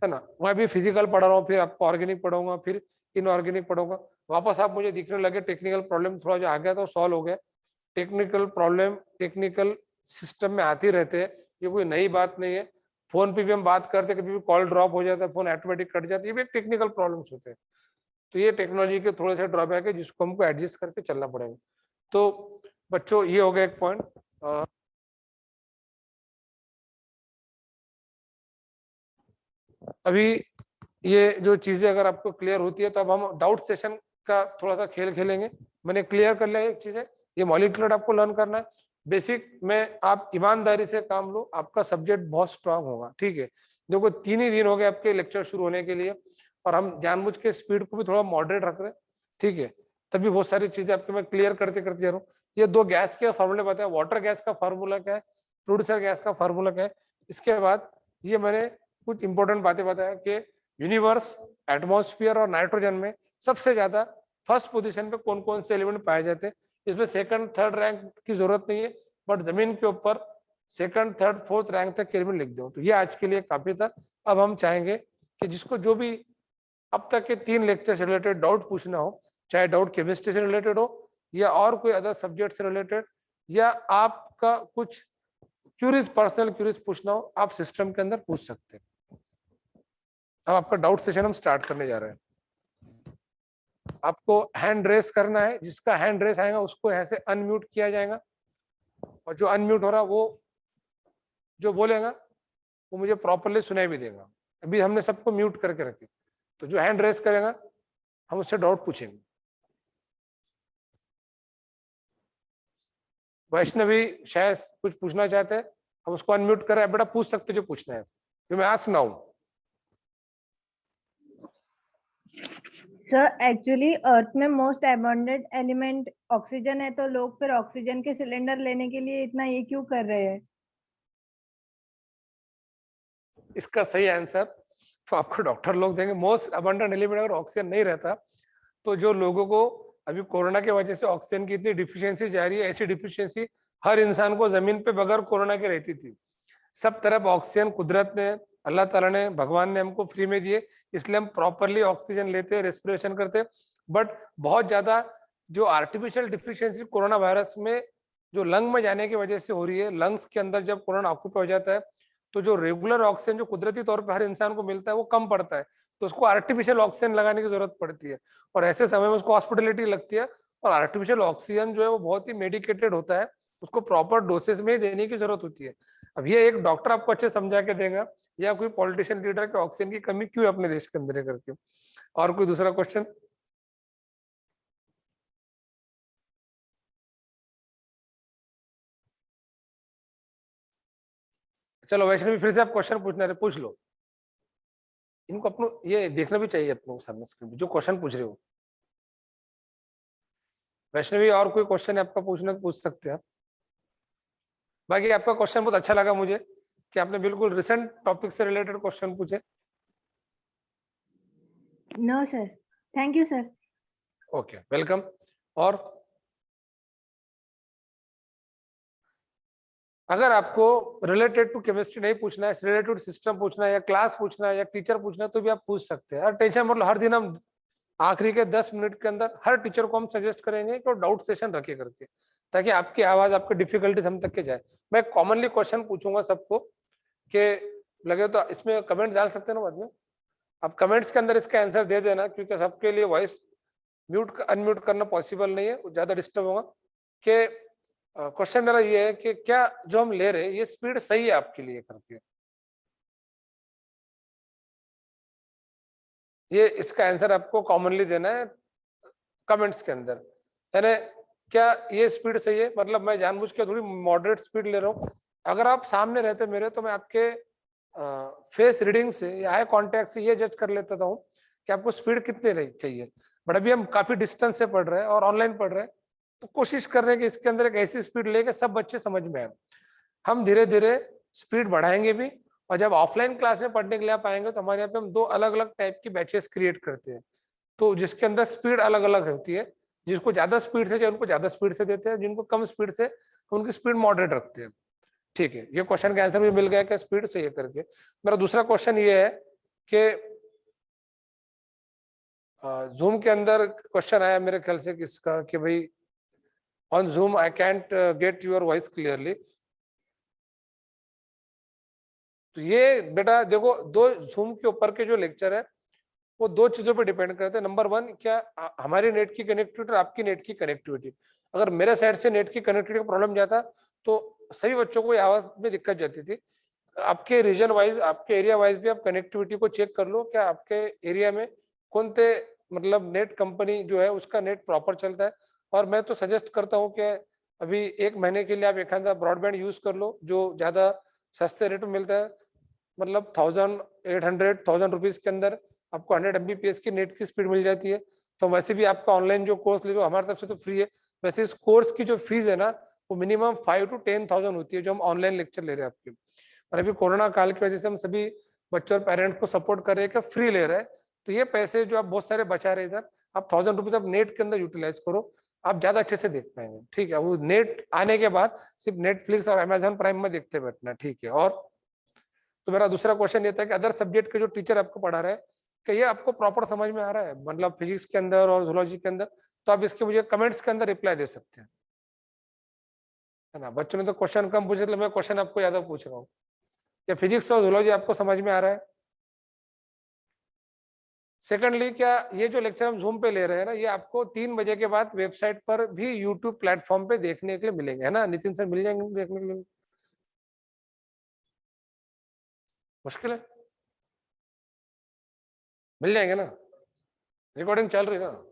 है ना। मैं भी फिजिकल पढ़ा रहा हूँ, फिर आपको ऑर्गेनिक पढ़ाऊंगा, फिर इनऑर्गेनिक पढ़ाऊंगा, वापस आप मुझे दिखने लगे टेक्निकल प्रॉब्लम थोड़ा जो आ गया तो सॉल्व हो गया। टेक्निकल प्रॉब्लम टेक्निकल सिस्टम में आती रहते हैं, ये कोई नई बात नहीं है। फोन पे भी हम बात करते हैं, कभी भी कॉल ड्रॉप हो जाता है, फोन ऑटोमेटिक कट जाता है, ये भी एक टेक्निकल प्रॉब्लम्स होते हैं। तो ये टेक्नोलॉजी के थोड़े से ड्रॉबैक है जिसको हमको एडजस्ट करके चलना पड़ेगा। तो बच्चों ये हो गया एक पॉइंट। अभी ये जो चीजें अगर आपको क्लियर होती है तो अब हम डाउट सेशन का थोड़ा सा खेल खेलेंगे। मैंने क्लियर कर लिया एक चीज है, ये मॉलिक्यूलर आपको लर्न करना है बेसिक में। आप ईमानदारी से काम लो, आपका सब्जेक्ट बहुत स्ट्रांग होगा, ठीक है। देखो 3 ही दिन हो गए आपके लेक्चर शुरू होने के लिए, और हम जानबूझ के स्पीड को भी थोड़ा मॉडरेट रख रहे हैं, ठीक है। तभी बहुत सारी चीजें आपके मैं क्लियर करते करते जा रहा हूँ। ये 2 गैस के फॉर्मूले बताया, वाटर गैस का फार्मूला क्या है, प्रोड्यूसर गैस का फार्मूला क्या है। इसके बाद ये मैंने कुछ इंपॉर्टेंट बातें बताया कि यूनिवर्स, एटमॉस्फेयर और नाइट्रोजन में सबसे ज्यादा फर्स्ट पोजीशन पे कौन कौन से एलिमेंट पाए जाते हैं। इसमें सेकंड थर्ड रैंक की जरूरत नहीं है, बट जमीन के ऊपर सेकंड थर्ड फोर्थ रैंक तक के एलिमेंट लिख दो। तो ये आज के लिए काफी था। अब हम चाहेंगे कि जिसको जो भी अब तक के 3 लेक्चर से रिलेटेड डाउट पूछना हो, चाहे डाउट केमिस्ट्री से रिलेटेड हो या और कोई अदर सब्जेक्ट से रिलेटेड, या आपका कुछ क्यूरीज, पर्सनल क्यूरीज पूछना हो आप सिस्टम के अंदर पूछ सकते हैं। अब आपका डाउट सेशन हम स्टार्ट करने जा रहे हैं। आपको हैंड रेस करना है, जिसका हैंड रेस आएगा उसको ऐसे अनम्यूट किया जाएगा, और जो अनम्यूट हो रहा वो जो बोलेगा वो मुझे प्रॉपरली सुनाई भी देगा। अभी हमने सबको म्यूट करके रखे, तो जो हैंड रेस करेगा हम उससे डाउट पूछेंगे। वैष्णवी शायद कुछ पूछना चाहते हैं, हम उसको अनम्यूट करें, बेटा पूछ सकते जो पूछना है, जो मैं आज सुनाऊं। सर एक्चुअली अर्थ में मोस्ट अबंडेंट एलिमेंट ऑक्सीजन है, तो लोग फिर ऑक्सीजन के सिलेंडर लेने के लिए इतना ये क्यों कर रहे हैं? इसका सही आंसर तो आपको डॉक्टर लोग देंगे। मोस्ट अबंडेंट एलिमेंट अगर ऑक्सीजन नहीं रहता तो जो लोगों को अभी कोरोना की वजह से ऑक्सीजन की इतनी डिफिशियंसी जा रही है, ऐसी डिफिशियंसी हर इंसान को जमीन पे बगैर कोरोना के रहती थी। सब तरफ ऑक्सीजन कुदरत ने, अल्लाह ताला ने, भगवान ने हमको फ्री में दिए, इसलिए हम प्रॉपरली ऑक्सीजन लेते, रेस्पिरेशन करते। बट बहुत ज्यादा जो आर्टिफिशियल डिफिशियंसी कोरोना वायरस में जो लंग में जाने की वजह से हो रही है, लंग्स के अंदर जब कोरोना ऑक्यूपाई हो जाता है तो जो रेगुलर ऑक्सीजन जो कुदरती तौर पर हर इंसान को मिलता है वो कम पड़ता है, तो उसको आर्टिफिशियल ऑक्सीजन लगाने की जरूरत पड़ती है, और ऐसे समय में उसको हॉस्पिटलिटी लगती है। और आर्टिफिशियल ऑक्सीजन जो है वो बहुत ही मेडिकेटेड होता है, उसको प्रॉपर डोसेज में ही देने की जरूरत होती है। अब ये एक डॉक्टर आपको अच्छे समझा के देगा, या कोई पॉलिटिशियन लीडर के ऑक्सीजन की कमी क्यों है अपने देश के अंदर करके। और कोई दूसरा क्वेश्चन? चलो वैष्णवी फिर से आप क्वेश्चन पूछना है, पूछ लो। इनको अपनो ये देखना भी चाहिए अपने सामने स्क्रीन जो क्वेश्चन पूछ रहे हो। वैष्णवी और कोई क्वेश्चन है आपका पूछना तो पूछ सकते हैं आप। बाकी आपका क्वेश्चन बहुत अच्छा लगा मुझे कि आपने बिल्कुल रिसेंट टॉपिक से रिलेटेड क्वेश्चन पूछे। No sir, thank you sir. Okay, welcome. और अगर आपको रिलेटेड टू केमिस्ट्री नहीं पूछना है, रिलेटेड टू सिस्टम पूछना है, या क्लास पूछना है, या टीचर पूछना है, तो भी आप पूछ सकते हैं। हर टेंशन मतलब हर दिन हम आखिरी के 10 मिनट के अंदर हर टीचर को हम सजेस्ट करेंगे कि डाउट सेशन रखे करके, ताकि आपकी आवाज, आपकी डिफिकल्टीज हम तक के जाए। मैं कॉमनली क्वेश्चन पूछूंगा सबको, कि लगे तो इसमें कमेंट डाल सकते हैं ना बाद में, आप कमेंट्स के अंदर इसका आंसर दे देना, क्योंकि सबके लिए वॉइस म्यूट अनम्यूट करना पॉसिबल नहीं है, ज्यादा डिस्टर्ब होगा। कि क्वेश्चन मेरा ये है कि क्या जो हम ले रहे हैं ये स्पीड सही है आपके लिए करके, ये इसका आंसर आपको कॉमनली देना है कमेंट्स के अंदर। यानी क्या ये स्पीड सही है, मतलब मैं जानबूझ के थोड़ी मॉडरेट स्पीड ले रहा हूँ। अगर आप सामने रहते मेरे तो मैं आपके फेस रीडिंग से या आई कांटेक्ट से ये जज कर लेता हूँ कि आपको स्पीड कितनी चाहिए। बट अभी हम काफी डिस्टेंस से पढ़ रहे हैं और ऑनलाइन पढ़ रहे हैं, तो कोशिश कर रहे हैं कि इसके अंदर एक ऐसी स्पीड लेके सब बच्चे समझ में आए। हम धीरे धीरे स्पीड बढ़ाएंगे भी, और जब ऑफलाइन क्लास में पढ़ने के लिए आप आएंगे तो हमारे यहाँ पे हम 2 अलग अलग टाइप की बैचेस क्रिएट करते हैं, तो जिसके अंदर स्पीड अलग अलग होती है। जिसको ज्यादा स्पीड से, जो उनको ज्यादा स्पीड से देते हैं, जिनको कम स्पीड से उनकी स्पीड मॉडरेट रखते हैं। ठीक है, ये क्वेश्चन का आंसर भी मिल गया कि स्पीड से ये करके। मेरा दूसरा क्वेश्चन ये है कि जूम के अंदर क्वेश्चन आया मेरे ख्याल से किसका, कि भाई on zoom I can't get your voice clearly. तो ये बेटा देखो, 2 जूम के ऊपर के जो लेक्चर है वो 2 चीजों पे डिपेंड करते हैं। नंबर 1, क्या हमारी नेट की कनेक्टिविटी और आपकी नेट की कनेक्टिविटी। अगर मेरे साइड से नेट की कनेक्टिविटी का प्रॉब्लम जाता तो सभी बच्चों को आवाज में दिक्कत जाती थी। आपके रीजन वाइज, आपके एरिया वाइज भी आप कनेक्टिविटी को चेक कर लो, क्या आपके एरिया में कौन से मतलब नेट कंपनी जो है उसका नेट प्रॉपर चलता है। और मैं तो सजेस्ट करता हूँ कि अभी 1 महीने के लिए आप एक आधा ब्रॉडबैंड यूज कर लो, जो ज्यादा सस्ते रेट में मिलता है। मतलब 1800 रुपीज के अंदर आपको 100 MBPS की नेट की स्पीड मिल जाती है। तो वैसे भी आपका ऑनलाइन जो कोर्स ले लो हमारी तरफ से तो फ्री है। वैसे इस कोर्स की जो फीस है ना वो मिनिमम 5 to 10,000 होती है, जो हम ऑनलाइन लेक्चर ले रहे हैं आपके। और अभी कोरोना काल की वजह से हम सभी बच्चों और पेरेंट्स को सपोर्ट कर रहे हैं कि फ्री ले रहे हैं, तो ये पैसे जो आप बहुत सारे बचा रहे इधर, आप 1000 रुपीज आप नेट के अंदर यूटिलाइज करो, आप ज्यादा अच्छे से देख पाएंगे। ठीक है, वो नेट आने के बाद सिर्फ नेटफ्लिक्स और अमेजोन प्राइम में देखते बैठना। ठीक है। और तो मेरा दूसरा क्वेश्चन ये था कि अदर सब्जेक्ट के जो टीचर आपको पढ़ा रहे हैं, कि ये आपको प्रॉपर समझ में आ रहा है, मतलब फिजिक्स के अंदर और जूलॉजी के अंदर, तो आप इसके मुझे कमेंट्स के अंदर रिप्लाई दे सकते हैं। है ना। बच्चों ने तो क्वेश्चन कम पूछे, तो मैं क्वेश्चन आपको ज्यादा पूछ रहा हूँ। क्या फिजिक्स और जूलॉजी आपको समझ में आ रहा है? सेकंडली, क्या ये जो लेक्चर हम जूम पे ले रहे हैं ना, ये आपको 3 बजे के बाद वेबसाइट पर भी यूट्यूब प्लेटफॉर्म पे देखने के लिए मिलेंगे, है ना। नितिन सर मिल जाएंगे देखने के लिए? मुश्किल है, मिल जाएंगे ना, रिकॉर्डिंग चल रही है ना।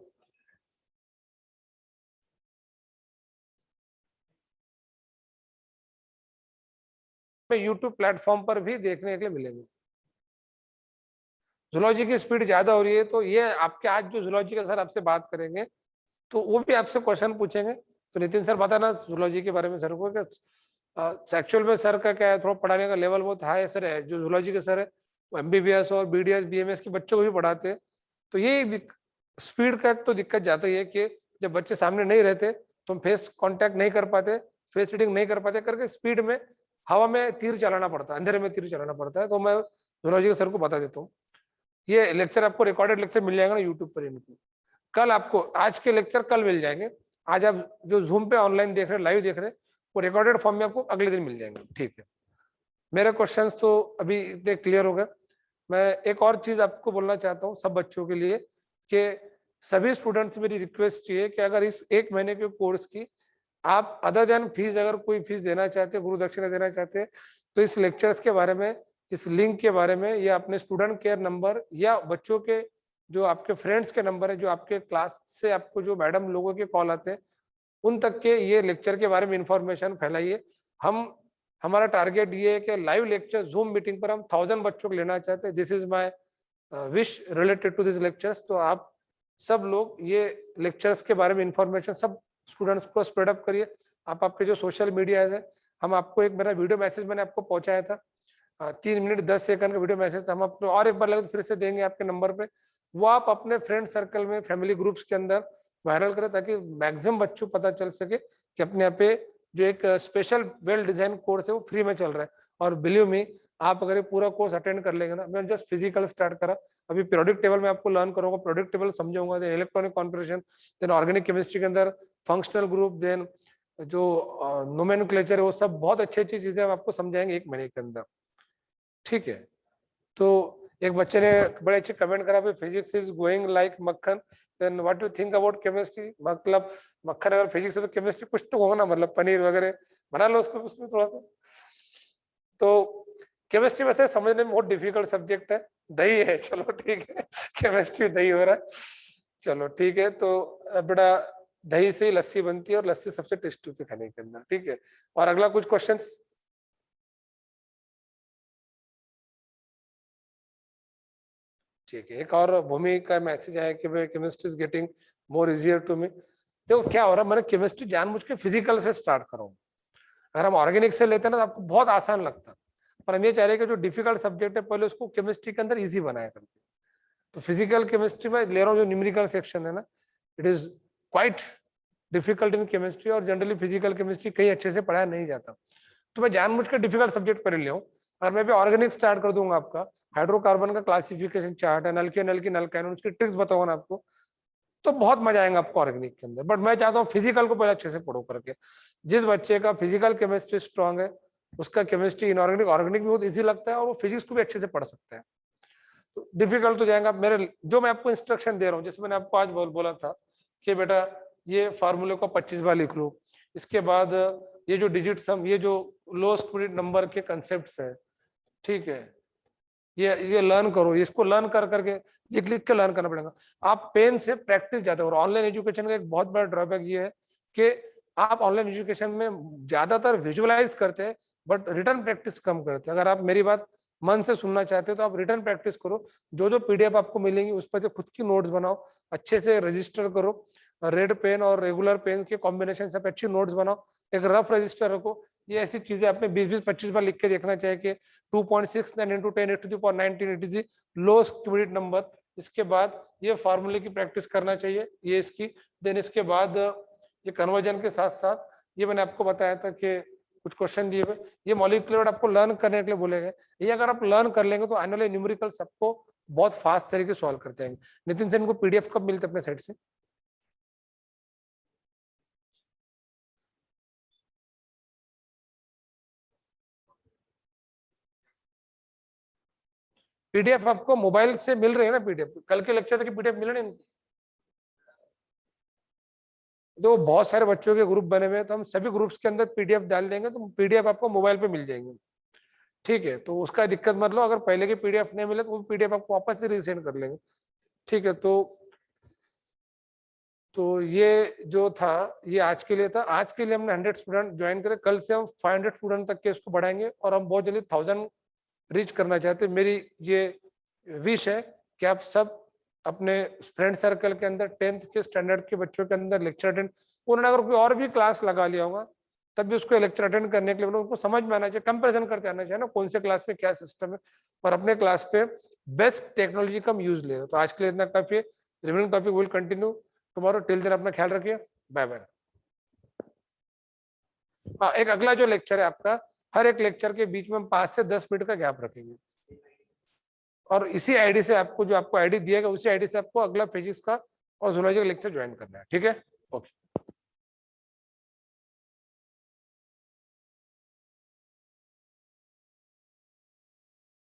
में यूट्यूब प्लेटफॉर्म पर भी देखने के लिए मिलेंगे। जूलॉजी की स्पीड ज्यादा हो रही है, तो ये आपके आज जो जूलॉजी का सर आपसे बात करेंगे, तो वो भी आपसे क्वेश्चन पूछेंगे। तो नितिन सर बताना जूलॉजी के बारे में सर को, एक्चुअल में सर का क्या है, थोड़ा पढ़ाने का लेवल बहुत हाई सर है। जो जूलॉजी के सर है वो एमबीबीएस और बीडीएस बीएमएस के बच्चों को भी पढ़ाते हैं। तो ये स्पीड का तो दिक्कत जाता ही है कि जब बच्चे सामने नहीं रहते तो हम फेस कांटेक्ट नहीं कर पाते, फेस रीडिंग नहीं कर पाते करके स्पीड में हवा में तीर चलाना पड़ता है, अंधेरे में तीर चलाना पड़ता है। तो मैं जूलॉजी के सर को बता देता हूँ, ये लेक्चर आपको रिकॉर्डेड लेक्चर मिल जाएगा ना यूट्यूब पर। इनको कल आपको आज के लेक्चर कल मिल जाएंगे। आज आप जो जूम पे ऑनलाइन देख रहे हैं, लाइव देख रहे हैं, वो रिकॉर्डेड फॉर्म में आपको अगले दिन मिल जाएंगे। ठीक है, मेरे क्वेश्चंस तो अभी इतने क्लियर हो गए। मैं एक और चीज आपको बोलना चाहता हूँ सब बच्चों के लिए, कि सभी स्टूडेंट्स मेरी रिक्वेस्ट ये है कि अगर इस 1 महीने के कोर्स की आप अदर देन फीस, अगर कोई फीस देना चाहते हैं, गुरु दक्षिणा देना चाहते हैं, तो इस लेक्चर्स के बारे में, इस लिंक के बारे में, या अपने स्टूडेंट केयर नंबर या बच्चों के जो आपके फ्रेंड्स के नंबर है, जो आपके क्लास से आपको जो मैडम लोगों के कॉल आते हैं, उन तक के ये लेक्चर के बारे में इंफॉर्मेशन फैलाइए। हम हमारा टारगेट ये है कि लाइव लेक्चर जूम मीटिंग पर हम 1000 बच्चों को लेना चाहते हैं। This is my wish related to this lectures. तो आप सब लोग ये लेक्चर्स के बारे में इंफॉर्मेशन सब स्टूडेंट्स को स्प्रेड अप करिए। आप आपके जो सोशल मीडिया है, हम आपको एक मेरा वीडियो मैसेज मैंने आपको पहुंचाया था, 3 मिनट 10 सेकंड का वीडियो मैसेज, हम आपको और एक बार लगे तो फिर से देंगे आपके नंबर पे। वो आप अपने फ्रेंड सर्कल में, फैमिली ग्रुप्स के अंदर वायरल करें, ताकि मैक्सिमम बच्चों को पता चल सके कि अपने यहाँ पे जो एक स्पेशल वेल डिजाइन कोर्स है वो फ्री में चल रहा है। और बिलीव मी, आप अगर ये पूरा कोर्स अटेंड कर लेंगे ना, मैं जस्ट फिजिकल स्टार्ट करा, अभी पीरियोडिक टेबल में आपको लर्न करूंगा, पीरियोडिक टेबल समझाऊंगा, then electronic configuration, then organic chemistry के अंदर फंक्शनल ग्रुप, देन जो नोमेनक्लेचर है, वो सब बहुत अच्छी अच्छी चीजें हम आपको समझाएंगे 1 महीने के अंदर। ठीक है, तो एक बच्चे ने बड़े अच्छे कमेंट करा, physics is going like makhan, then what you think about chemistry. मतलब मक्खन अगर फिजिक्स है तो केमिस्ट्री कुछ तो होगा ना, मतलब पनीर वगैरह बना लो उसको, उसमें थोड़ा सा। तो केमिस्ट्री वैसे समझने में बहुत डिफिकल्ट सब्जेक्ट है, दही है, चलो ठीक है, केमिस्ट्री दही हो रहा है, चलो ठीक है। तो बेटा दही से ही लस्सी बनती है और लस्सी सबसे टेस्टी होती है खाने के अंदर। ठीक है, और अगला कुछ क्वेश्चंस? ठीक है, एक और भूमि का मैसेज आया कि भाई chemistry is getting more easier to me. देखो क्या हो रहा है, मैंने केमिस्ट्री जानबूझ के फिजिकल से स्टार्ट करा हूं। अगर हम ऑर्गेनिक से लेते हैं ना तो आपको बहुत आसान लगता है, पर हम ये चाह रहे हैं कि जो डिफिकल्ट सब्जेक्ट है पहले उसको केमिस्ट्री के अंदर इजी बनाया करके। तो फिजिकल केमिस्ट्री में ले रहा हूँ, जो न्यूमेरिकल सेक्शन है ना, it is quite difficult in chemistry, और जनरली फिजिकल केमिस्ट्री कहीं अच्छे से पढ़ाया नहीं जाता। तो मैं जानबूझ के डिफिकल्ट सब्जेक्ट पर ले हूँ। और मैं भी ऑर्गेनिक स्टार्ट कर दूंगा, आपका हाइड्रोकार्बन का क्लासिफिकेशन चार्ट, एनएलके नलकाइन, उसकी ट्रिक्स बताऊंगा ना आपको, तो बहुत मजा आएगा आपको ऑर्गेनिक के अंदर। बट मैं चाहता हूँ फिजिकल को पहले अच्छे से पढ़ो करके। जिस बच्चे का फिजिकल केमिस्ट्री स्ट्रांग है, उसका केमिस्ट्री इनऑर्गेनिक ऑर्गेनिक भी बहुत इजी लगता है, और वो फिजिक्स को भी अच्छे से पढ़ सकता है। तो डिफिकल्ट तो जाएगा मेरे, जो मैं आपको इंस्ट्रक्शन दे रहा हूँ, जैसे मैंने आपको आज बोला था कि बेटा ये फार्मूले को 25 बार लिख लो, इसके बाद ये जो डिजिट सम, ये जो लोएस्ट यूनिट नंबर के कंसेप्ट है, ठीक है, ये लर्न करो, इसको लर्न कर करके लिख लिख के लर्न करना पड़ेगा। आप पेन से प्रैक्टिस ज्यादा, और ऑनलाइन एजुकेशन का एक बहुत बड़ा ड्रॉबैक ये है कि आप ऑनलाइन एजुकेशन में ज्यादातर विजुअलाइज करते हैं, बट रिटर्न प्रैक्टिस कम करते हैं। अगर आप मेरी बात मन से सुनना चाहते हो तो आप रिटर्न प्रैक्टिस करो, जो जो पीडीएफ आपको मिलेंगी उस पर से खुद की नोट्स बनाओ, अच्छे से रजिस्टर करो, रेड पेन और रेगुलर पेन के कॉम्बिनेशन से अच्छी नोट्स बनाओ, एक रफ रजिस्टर रखो। ये ऐसी चीजें आपने 20-25 बार लिख के देखना चाहिए कि 2.69 into 10⁻19 it is lowest unit number. इसके बाद ये फार्मूले की प्रैक्टिस करना चाहिए, ये इसकी, देन इसके बाद ये कन्वर्जन के साथ साथ ये मैंने आपको बताया था कि कुछ क्वेश्चन दिए हुए, ये मॉलिक्यूलर आपको लर्न करने के लिए बोले गए। ये अगर आप लर्न कर लेंगे तो आने वाले न्यूमेरिकल सबको बहुत फास्ट तरीके से सॉल्व करते हैं। नितिन से इनको पीडीएफ कब मिलते अपने साइड से? पीडीएफ आपको मोबाइल से मिल रही है ना, पीडीएफ कल के लेक्चर तक पीडीएफ मिल रही है। तो बहुत सारे बच्चों के ग्रुप बने हुए हैं, तो हम सभी ग्रुप्स के अंदर पीडीएफ डाल देंगे, तो पीडीएफ आपको मोबाइल पे मिल जाएंगे। ठीक है, तो उसका दिक्कत मत लो, अगर पहले की पीडीएफ नहीं मिले तो वो पीडीएफ आपको वापस से रीसेंड कर लेंगे। ठीक है, तो ये जो था ये आज के लिए था। आज के लिए हमने 100 स्टूडेंट ज्वाइन करे, कल से हम 500 स्टूडेंट तक के इसको बढ़ाएंगे और हम बहुत जल्दी 1000 रीच करना चाहते हैं। मेरी ये विश है कि आप सब अपने फ्रेंड सर्कल के अंदर 10th के स्टैंडर्ड के बच्चों के अंदर लेक्चर अटेंड, उन्होंने अगर कोई और भी क्लास लगा लिया होगा तब भी उसको लेक्चर अटेंड करने के लिए उनको समझ में आना चाहिए, कंपैरिजन करते आना चाहिए ना कौन से क्लास में क्या सिस्टम है, और अपने क्लास पे बेस्ट टेक्नोलॉजी का हम यूज ले रहे हैं। तो आज के लिए इतना काफी है, remaining topic will continue tomorrow. Till then अपना ख्याल रखिए, बाय बाय। हाँ, एक अगला जो लेक्चर है आपका, हर एक लेक्चर के बीच में हम 5 से 10 मिनट का गैप रखेंगे, और इसी आईडी से आपको जो आपको आईडी दिएगा उसी आईडी से आपको अगला फिजिक्स का और जूलॉजी का लेक्चर ज्वाइन करना है। ठीक है, ओके।